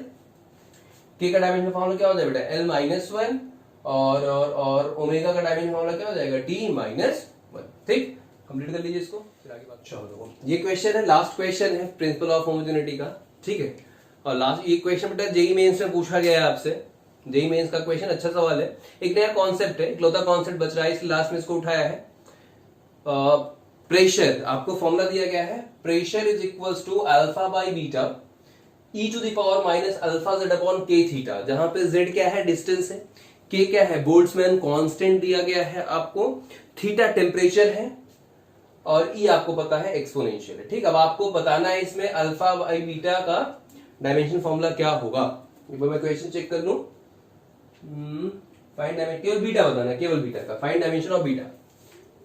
k का डायमेंशन फॉर्मूला क्या हो जाएगा बेटा, l-1, और ओमेगा का डायमेंशन फॉर्मूला क्या हो जाएगा, t-1। ठीक, कंप्लीट कर लीजिए इसको, फिर आगे बात। चलो ये क्वेश्चन है, लास्ट क्वेश्चन है प्रिंसिपल ऑफ होमोजेनिटी का, ठीक है। और लास्ट ये क्वेश्चन बेटा जेईई मेंस में पूछा गया है आपसे, जेईई मेंस का क्वेश्चन, अच्छा सवाल है, एक नया कॉन्सेप्ट है, इकलौता कॉन्सेप्ट बच रहा है, इसलिए लास्ट में इसको उठाया है। प्रेशर आपको फॉर्मूला दिया गया है, pressure is equals to alpha by beta e to the power minus alpha z upon k theta, जहां पे z क्या है, डिस्टेंस है, k क्या है, बोल्ट्जमैन कांस्टेंट दिया गया है आपको, थीटा टेम्परेचर है, और e आपको पता है एक्सपोनेंशियल है। ठीक, अब आपको बताना है इसमें अल्फा बाई बीटा का डायमेंशन फॉर्मूला क्या होगा। एक बार मैं क्वेश्चन चेक कर लूं, फाइंड डायमेंशन, केवल बीटा बताना, केवल बीटा का, फाइंड डायमेंशन ऑफ बीटा,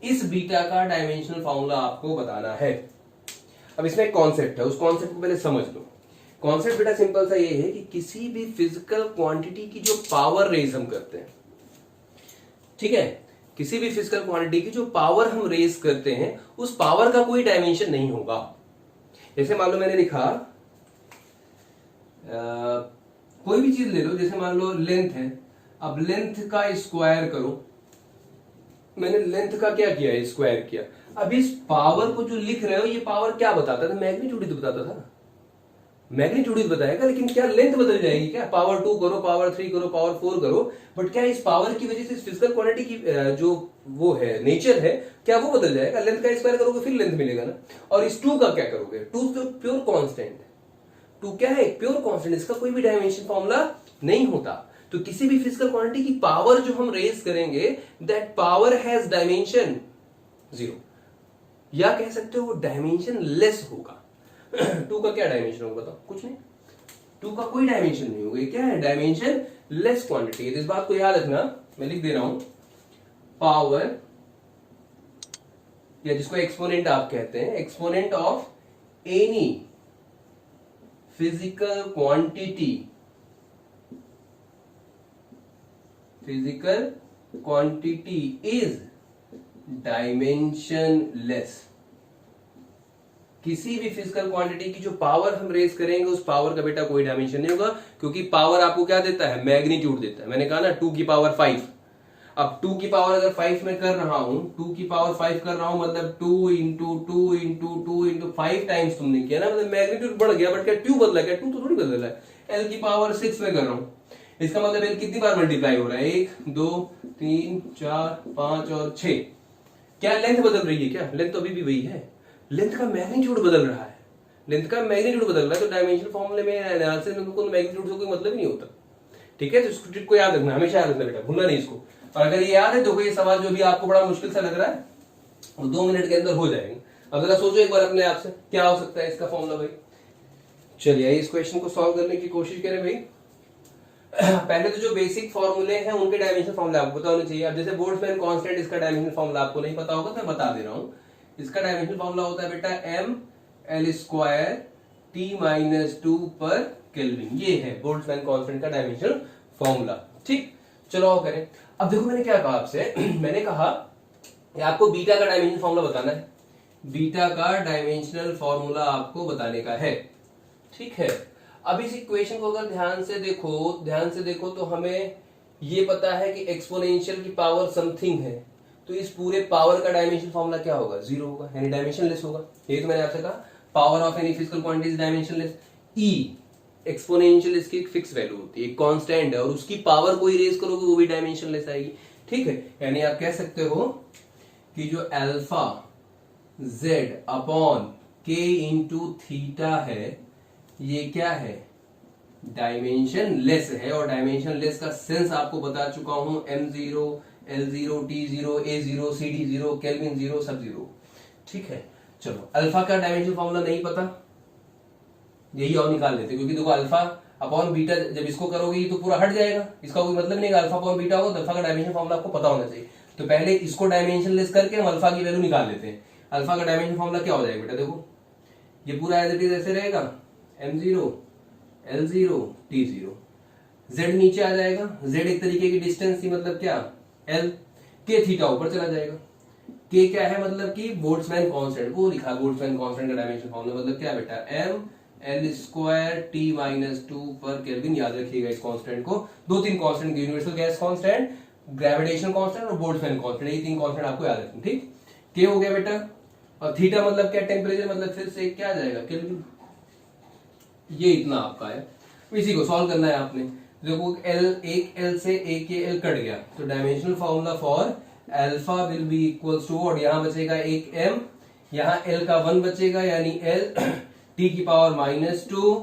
इस बीटा का डायमेंशनल फॉर्मूला आपको बताना है। अब इसमें एक कॉन्सेप्ट है, उस कॉन्सेप्ट को पहले समझ लो। कॉन्सेप्ट बेटा सिंपल सा ये है कि किसी भी फिजिकल क्वांटिटी की जो पावर रेज हम करते हैं, ठीक है, किसी भी फिजिकल क्वांटिटी की जो पावर हम रेज करते हैं, उस पावर का कोई डायमेंशन नहीं होगा। जैसे मान लो मैंने लिखा कोई भी चीज ले लो, जैसे मान लो लेंथ है, अब लेंथ का स्क्वायर करो, मैंने लेंथ का क्या किया, स्क्वायर किया। अब इस पावर को जो लिख रहे हो, ये पावर क्या बताता था, मैग्नीट्यूड तो बताता था, मैग्नीट्यूड बताएगा, लेकिन क्या लेंथ बदल जाएगी क्या, पावर 2 करो, पावर 3 करो, पावर 4 करो, बट क्या इस पावर की वजह से इस फिजिकल क्वांटिटी की जो वो है, नेचर है, क्या वो बदल जाएगा। लेंथ का स्क्वायर करोगे फिर लेंथ मिलेगा ना। और इस 2 का क्या करोगे, 2 तो प्योर कांस्टेंट, 2 क्या है, प्योर कांस्टेंट, इसका कोई भी डायमेंशन फॉर्मूला नहीं होता। तो किसी भी फिजिकल क्वांटिटी की पावर जो हम रेज करेंगे, दैट पावर हैज डायमेंशन 0, या कह सकते हो वो डायमेंशन लेस होगा। 2 का क्या डायमेंशन होगा बताओ, कुछ नहीं, 2 का कोई डायमेंशन नहीं होगा, क्या है, डायमेंशन लेस क्वांटिटी है। इस बात को याद रखना, मैं लिख दे रहा हूं, पावर, या जिसको एक्सपोनेंट आप कहते हैं, exponent of any physical quantity, physical quantity is dimensionless. किसी भी फिजिकल क्वांटिटी की जो पावर हम रेज करेंगे उस पावर का बेटा कोई डायमेंशन नहीं होगा, क्योंकि पावर आपको क्या देता है, मैग्नीट्यूड देता है। मैंने कहा ना 2 की पावर 5, अब 2 की पावर अगर 5 में कर रहा हूं, 2 की पावर 5 कर रहा हूं, मतलब 2 इंटू 2 इंटू 2 इंटू 5 टाइम्स तुमने किया ना, मतलब मैग्नीट्यूड बढ़ गया, बट क्या ट्यू बदला, क्या ट्यू तो थोड़ी बदला है। एल की पावर 6 में कर रहा हूं, इसका मतलब एल कितनी बार मल्टीप्लाई हो रहा है, 1 2 3 4 5 और 6। क्या लेंथ बदल रही है, क्या लेंथ तो अभी भी वही है, लेंथ का मैग्नीट्यूड बदल रहा है, लेंथ का मैग्नीट्यूड बदल रहा है। तो डायमेंशनल फॉर्मूले में एनालिसिस में कोई मैग्नीट्यूड से कोई मतलब ही नहीं होता, ठीक है। तो इसको ट्रिक को याद रखना, हमेशा याद रखना बेटा, भूलना नहीं इसको। और अगर ये याद है तो ये सवाल जो भी आपको बड़ा मुश्किल सा लग रहा है वो 2 मिनट के अंदर हो जाएंगे। अब जरा सोचो एक बार अपने आप से, क्या हो सकता है इसका फॉर्मूला भाई। चलिए इस क्वेश्चन को सॉल्व करने की कोशिश करें भाई। पहले तो जो बेसिक फॉर्मूले हैं उनके डायमेंशन फॉर्मूला आपको पता होने चाहिए। अब जैसे बोल्ट्जमैन कांस्टेंट, इसका डायमेंशन फॉर्मूला आपको नहीं पता होगा तो मैं बता दे रहा हूं। इसका डायमेंशन फॉर्मूला होता है बेटा m l square t minus 2 पर केल्विन। ये है बोल्ट्जमैन कांस्टेंट का डायमेंशन फॉर्मूला, ठीक। चलो आओ करें। अब देखो मैंने क्या कहा आपसे, मैंने कहा कि आपको बीटा का डायमेंशन फॉर्मूला बताना है, बीटा का डायमेंशनल फॉर्मूला आपको बताने का है, ठीक है। अब इस इक्वेशन को अगर ध्यान से देखो तो हमें ये पता है कि एक्सपोनेंशियल की पावर समथिंग है, तो इस पूरे पावर का डायमेंशन फॉर्मूला क्या होगा, 0 होगा, यानी डायमेंशनलेस होगा। ये तो मैंने आपसे कहा power of any physical quantity is dimensionless. E exponential इसकी एक फिक्स वैल्यू होती है, कांस्टेंट है, और उसकी पावर को इरेज करोगे वो भी डायमेंशनलेस आएगी, ठीक है। यानी आप कह सकते हो कि जो अल्फा जेड अपॉन के इंटू थीटा है ये क्या है, डायमेंशनलेस है। और डायमेंशनलेस का सेंस आपको बता चुका हूं, m0 l0 t0 a0 cd0 kelvin 0 सब 0, ठीक है। चलो अल्फा का डायमेंशन फॉर्मूला नहीं पता, यही और निकाल लेते, क्योंकि देखो अल्फा अपॉन बीटा जब इसको करोगे तो पूरा हट जाएगा, इसका कोई मतलब नहीं है। अल्फा अपॉन बीटा होगा तो अल्फा का डायमेंशन फॉर्मूला आपको पता होना चाहिए। तो पहले इसको डायमेंशनलेस करके हम अल्फा की वैल्यू निकाल लेते हैं। अल्फा का डायमेंशन फॉर्मूला क्या हो जाएगा बेटा, देखो ये पूरा एज इट इज ऐसे रहेगा, m0 l0 t0, z नीचे आ जाएगा, z एक तरीके की डिस्टेंस थी, मतलब क्या l, k थीटा ऊपर चला जाएगा, k क्या है मतलब कि बोल्ट्जमैन कांस्टेंट, वो लिखा बोल्ट्जमैन कांस्टेंट का डायमेंशन फॉर्मूला मतलब क्या बेटा, m l square t minus 2 पर केल्विन। याद रखिएगा इस कांस्टेंट को, 2-3 constant, universal gas constant, gravitation constant और बोल्ट्जमैन कांस्टेंट, ये 3 कांस्टेंट आपको याद रखना, ठीक। k हो गया बेटा, और थीटा मतलब क्या, टेम्परेचर, मतलब फिर से क्या आ जाएगा केल्विन। ये इतना आपका है, इसी को सॉल्व करना है आपने। देखो एक L से एक ये L कट गया, तो dimensional formula for alpha will be equals to, और यहां बचेगा एक m, यहां L का 1 बचेगा, यानी L t की पावर -2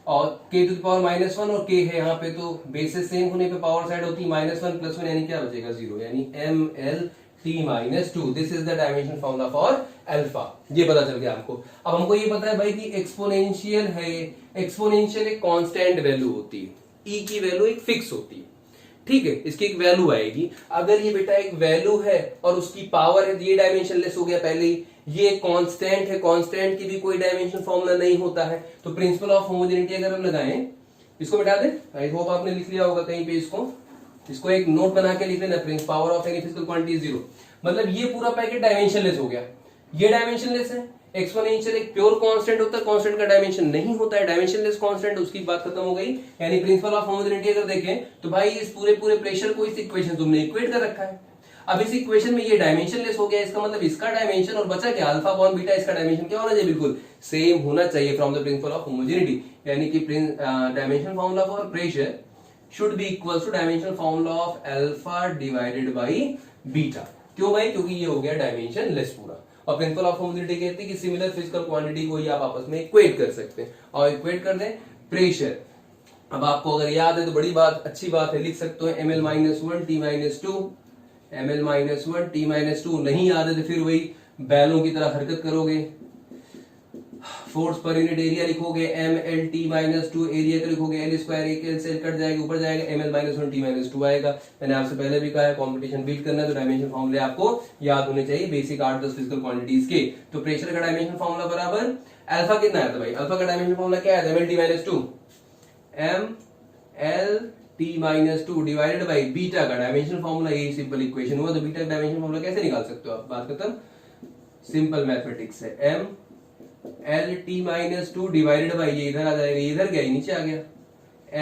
और k टू द पावर -1, और k है यहाँ पे तो बेसिस सेम होने पे पावर साइड होती है -1 + 1, यानी क्या बचेगा 0, यानी ml t -2। This is the dimension formula for alpha. ये पता चल गया हमको। अब हमको ये पता है भाई कि एक्सपोनेंशियल है, एक्सपोनेंशियल एक कांस्टेंट वैल्यू होती है, e की वैल्यू एक फिक्स होती है, ठीक है, इसकी एक वैल्यू आएगी। अगर ये बेटा एक वैल्यू है और उसकी पावर है, ये डायमेंशनलेस हो गया पहले ही, ये कांस्टेंट है, कांस्टेंट की भी कोई डायमेंशन फॉर्मूला नहीं होता है, तो प्रिंसिपल ऑफ होमोजेनिटी अगर हम लगाएं, इसको मिटा दें, आई होप आपने लिख लिया होगा कहीं पे, इसको एक नोट बना के लिख लेना, Prince power of any physical quantity 0, मतलब ये पूरा पैकेट डायमेंशनलेस हो गया, ये डायमेंशनलेस है। एक्सपोनेंशियल एक प्योर कांस्टेंट होता है, कांस्टेंट का डायमेंशन नहीं होता है, डायमेंशनलेस कांस्टेंट, उसकी बात खत्म हो गई। यानी प्रिंसिपल ऑफ होमोजेनिटी अगर देखें तो भाई इस पूरे प्रेशर को इस इक्वेशन तुमने इक्वेट कर रखा है। अब इस इक्वेशन में ये डायमेंशनलेस हो गया, इसका मतलब इसका डायमेंशन और बचा क्या, अल्फा अपॉन बीटा, इसका डायमेंशन क्या होना चाहिए, बिल्कुल सेम होना चाहिए from the principle of homogeneity. यानी कि dimension formula for pressure should be equals to dimensional formula of alpha divided by beta। क्यों भाई, क्योंकि ये हो गया डायमेंशनलेस पूरा। और प्रिंसिपल ऑफ होमोजेनिटी कहती है कि सिमिलर फिजिकल क्वांटिटी को ही आप आपस में इक्वेट कर सकते हैं, और इक्वेट कर दें प्रेशर। अब आपको अगर याद है तो बड़ी बात, अच्छी बात है, लिख सकते हो ml -1 t -2, ml -1 t -2। नहीं याद है तो फिर वही बैलों की तरह हरकत करोगे, फोर्स पर यूनिट एरिया लिखोगे ml t -2, एरिया तो लिखोगे L स्क्वायर, एक L से कट जाएगा, ऊपर जाएगा ml -1 t -2 आएगा। मैंने आपसे पहले भी कहा है कंपटीशन बीट करना है तो डायमेंशन फॉर्मूले आपको याद होने चाहिए, बेसिक 8-10 फिजिकल क्वांटिटीज के। तो प्रेशर का डायमेंशन फॉर्मूला बराबर अल्फा कितना आया था भाई, अल्फा का डायमेंशन फॉर्मूला क्या है, ml t -2, ml t minus 2 divided by beta का डायमेंशन फॉर्मूला, यही सिंपल इक्वेशन हुआ। तो बीटा का डायमेंशन फॉर्मूला कैसे निकाल सकते हो आप, बात खत्म, सिंपल मैथमेटिक्स है। m l t minus 2 divided by, ये इधर आ जाएगा, ये इधर गया, ये नीचे आ गया,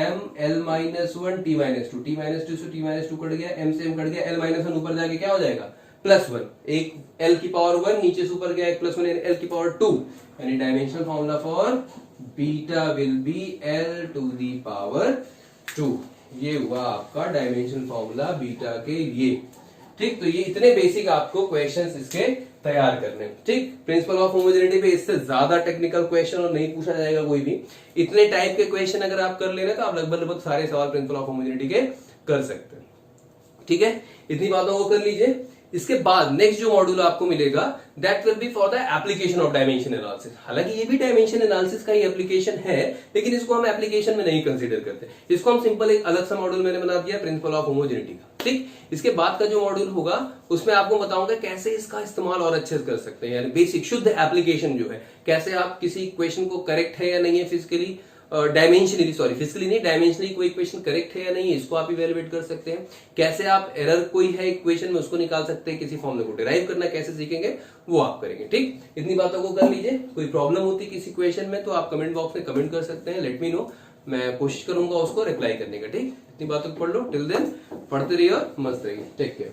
m l minus 1 t minus 2, t minus 2 से t माइनस 2 कट गया, m से m कट गया, l माइनस 1 ऊपर जाके क्या हो जाएगा, +1, एक l की पावर 1 नीचे से ऊपर गया, एक +1 l की पावर 2, यानी dimensional formula for beta will be l to the power 2। ये हुआ आपका डायमेंशनल फॉर्मूला बीटा के लिए। ठीक, तो ये इतने बेसिक आपको क्वेश्चंस इसके तैयार करने। ठीक, प्रिंसिपल ऑफ होमोजेनिटी पे इससे ज्यादा टेक्निकल क्वेश्चन और नहीं पूछा जाएगा कोई भी। इतने टाइप के क्वेश्चन अगर आप कर लेना तो आप लगभग सारे सवाल प्रिंसिपल ऑफ होमोजेनिटी के कर सकते हैं। ठीक है, इतनी बातों को कर लीजिए। इसके बाद नेक्स्ट जो मॉड्यूल आपको मिलेगा that will be for the application of dimension analysis. हालांकि ये भी डायमेंशन एनालिसिस का ही एप्लीकेशन है, लेकिन इसको हम एप्लीकेशन में नहीं कंसीडर करते। इसको हम सिंपल एक अलग सा मॉड्यूल मैंने बना दिया प्रिंसिपल ऑफ होमोजेनिटी का। ठीक, इसके बाद का जो मॉड्यूल होगा उसमें आपको बताऊंगा कैसे इसका इस्तेमाल और अच्छे से कर सकते हैं, यानी बेसिक शुद्ध एप्लीकेशन जो है, कैसे आप किसी इक्वेशन को करेक्ट है या नहीं है फिजिकली, डायमेंशनली, सॉरी फिजिकली नहीं, डायमेंशनली कोई इक्वेशन करेक्ट है या नहीं है, इसको आप इवेलुएट कर सकते हैं। कैसे आप एरर कोई है इक्वेशन में उसको निकाल सकते हैं, किसी फॉर्मूले को डिराइव करना कैसे सीखेंगे वो आप करेंगे। ठीक, इतनी बातों को कर लीजिए। कोई प्रॉब्लम होती है किसी क्वेश्चन में तो आप कमेंट बॉक्स में कमेंट कर सकते हैं, लेट मी नो, मैं कोशिश करूंगा उसको रिप्लाई करने का। ठीक, इतनी बातों को पढ़ लो। टिल देन पढ़ते रहिए और मस्त रहिए। Take care.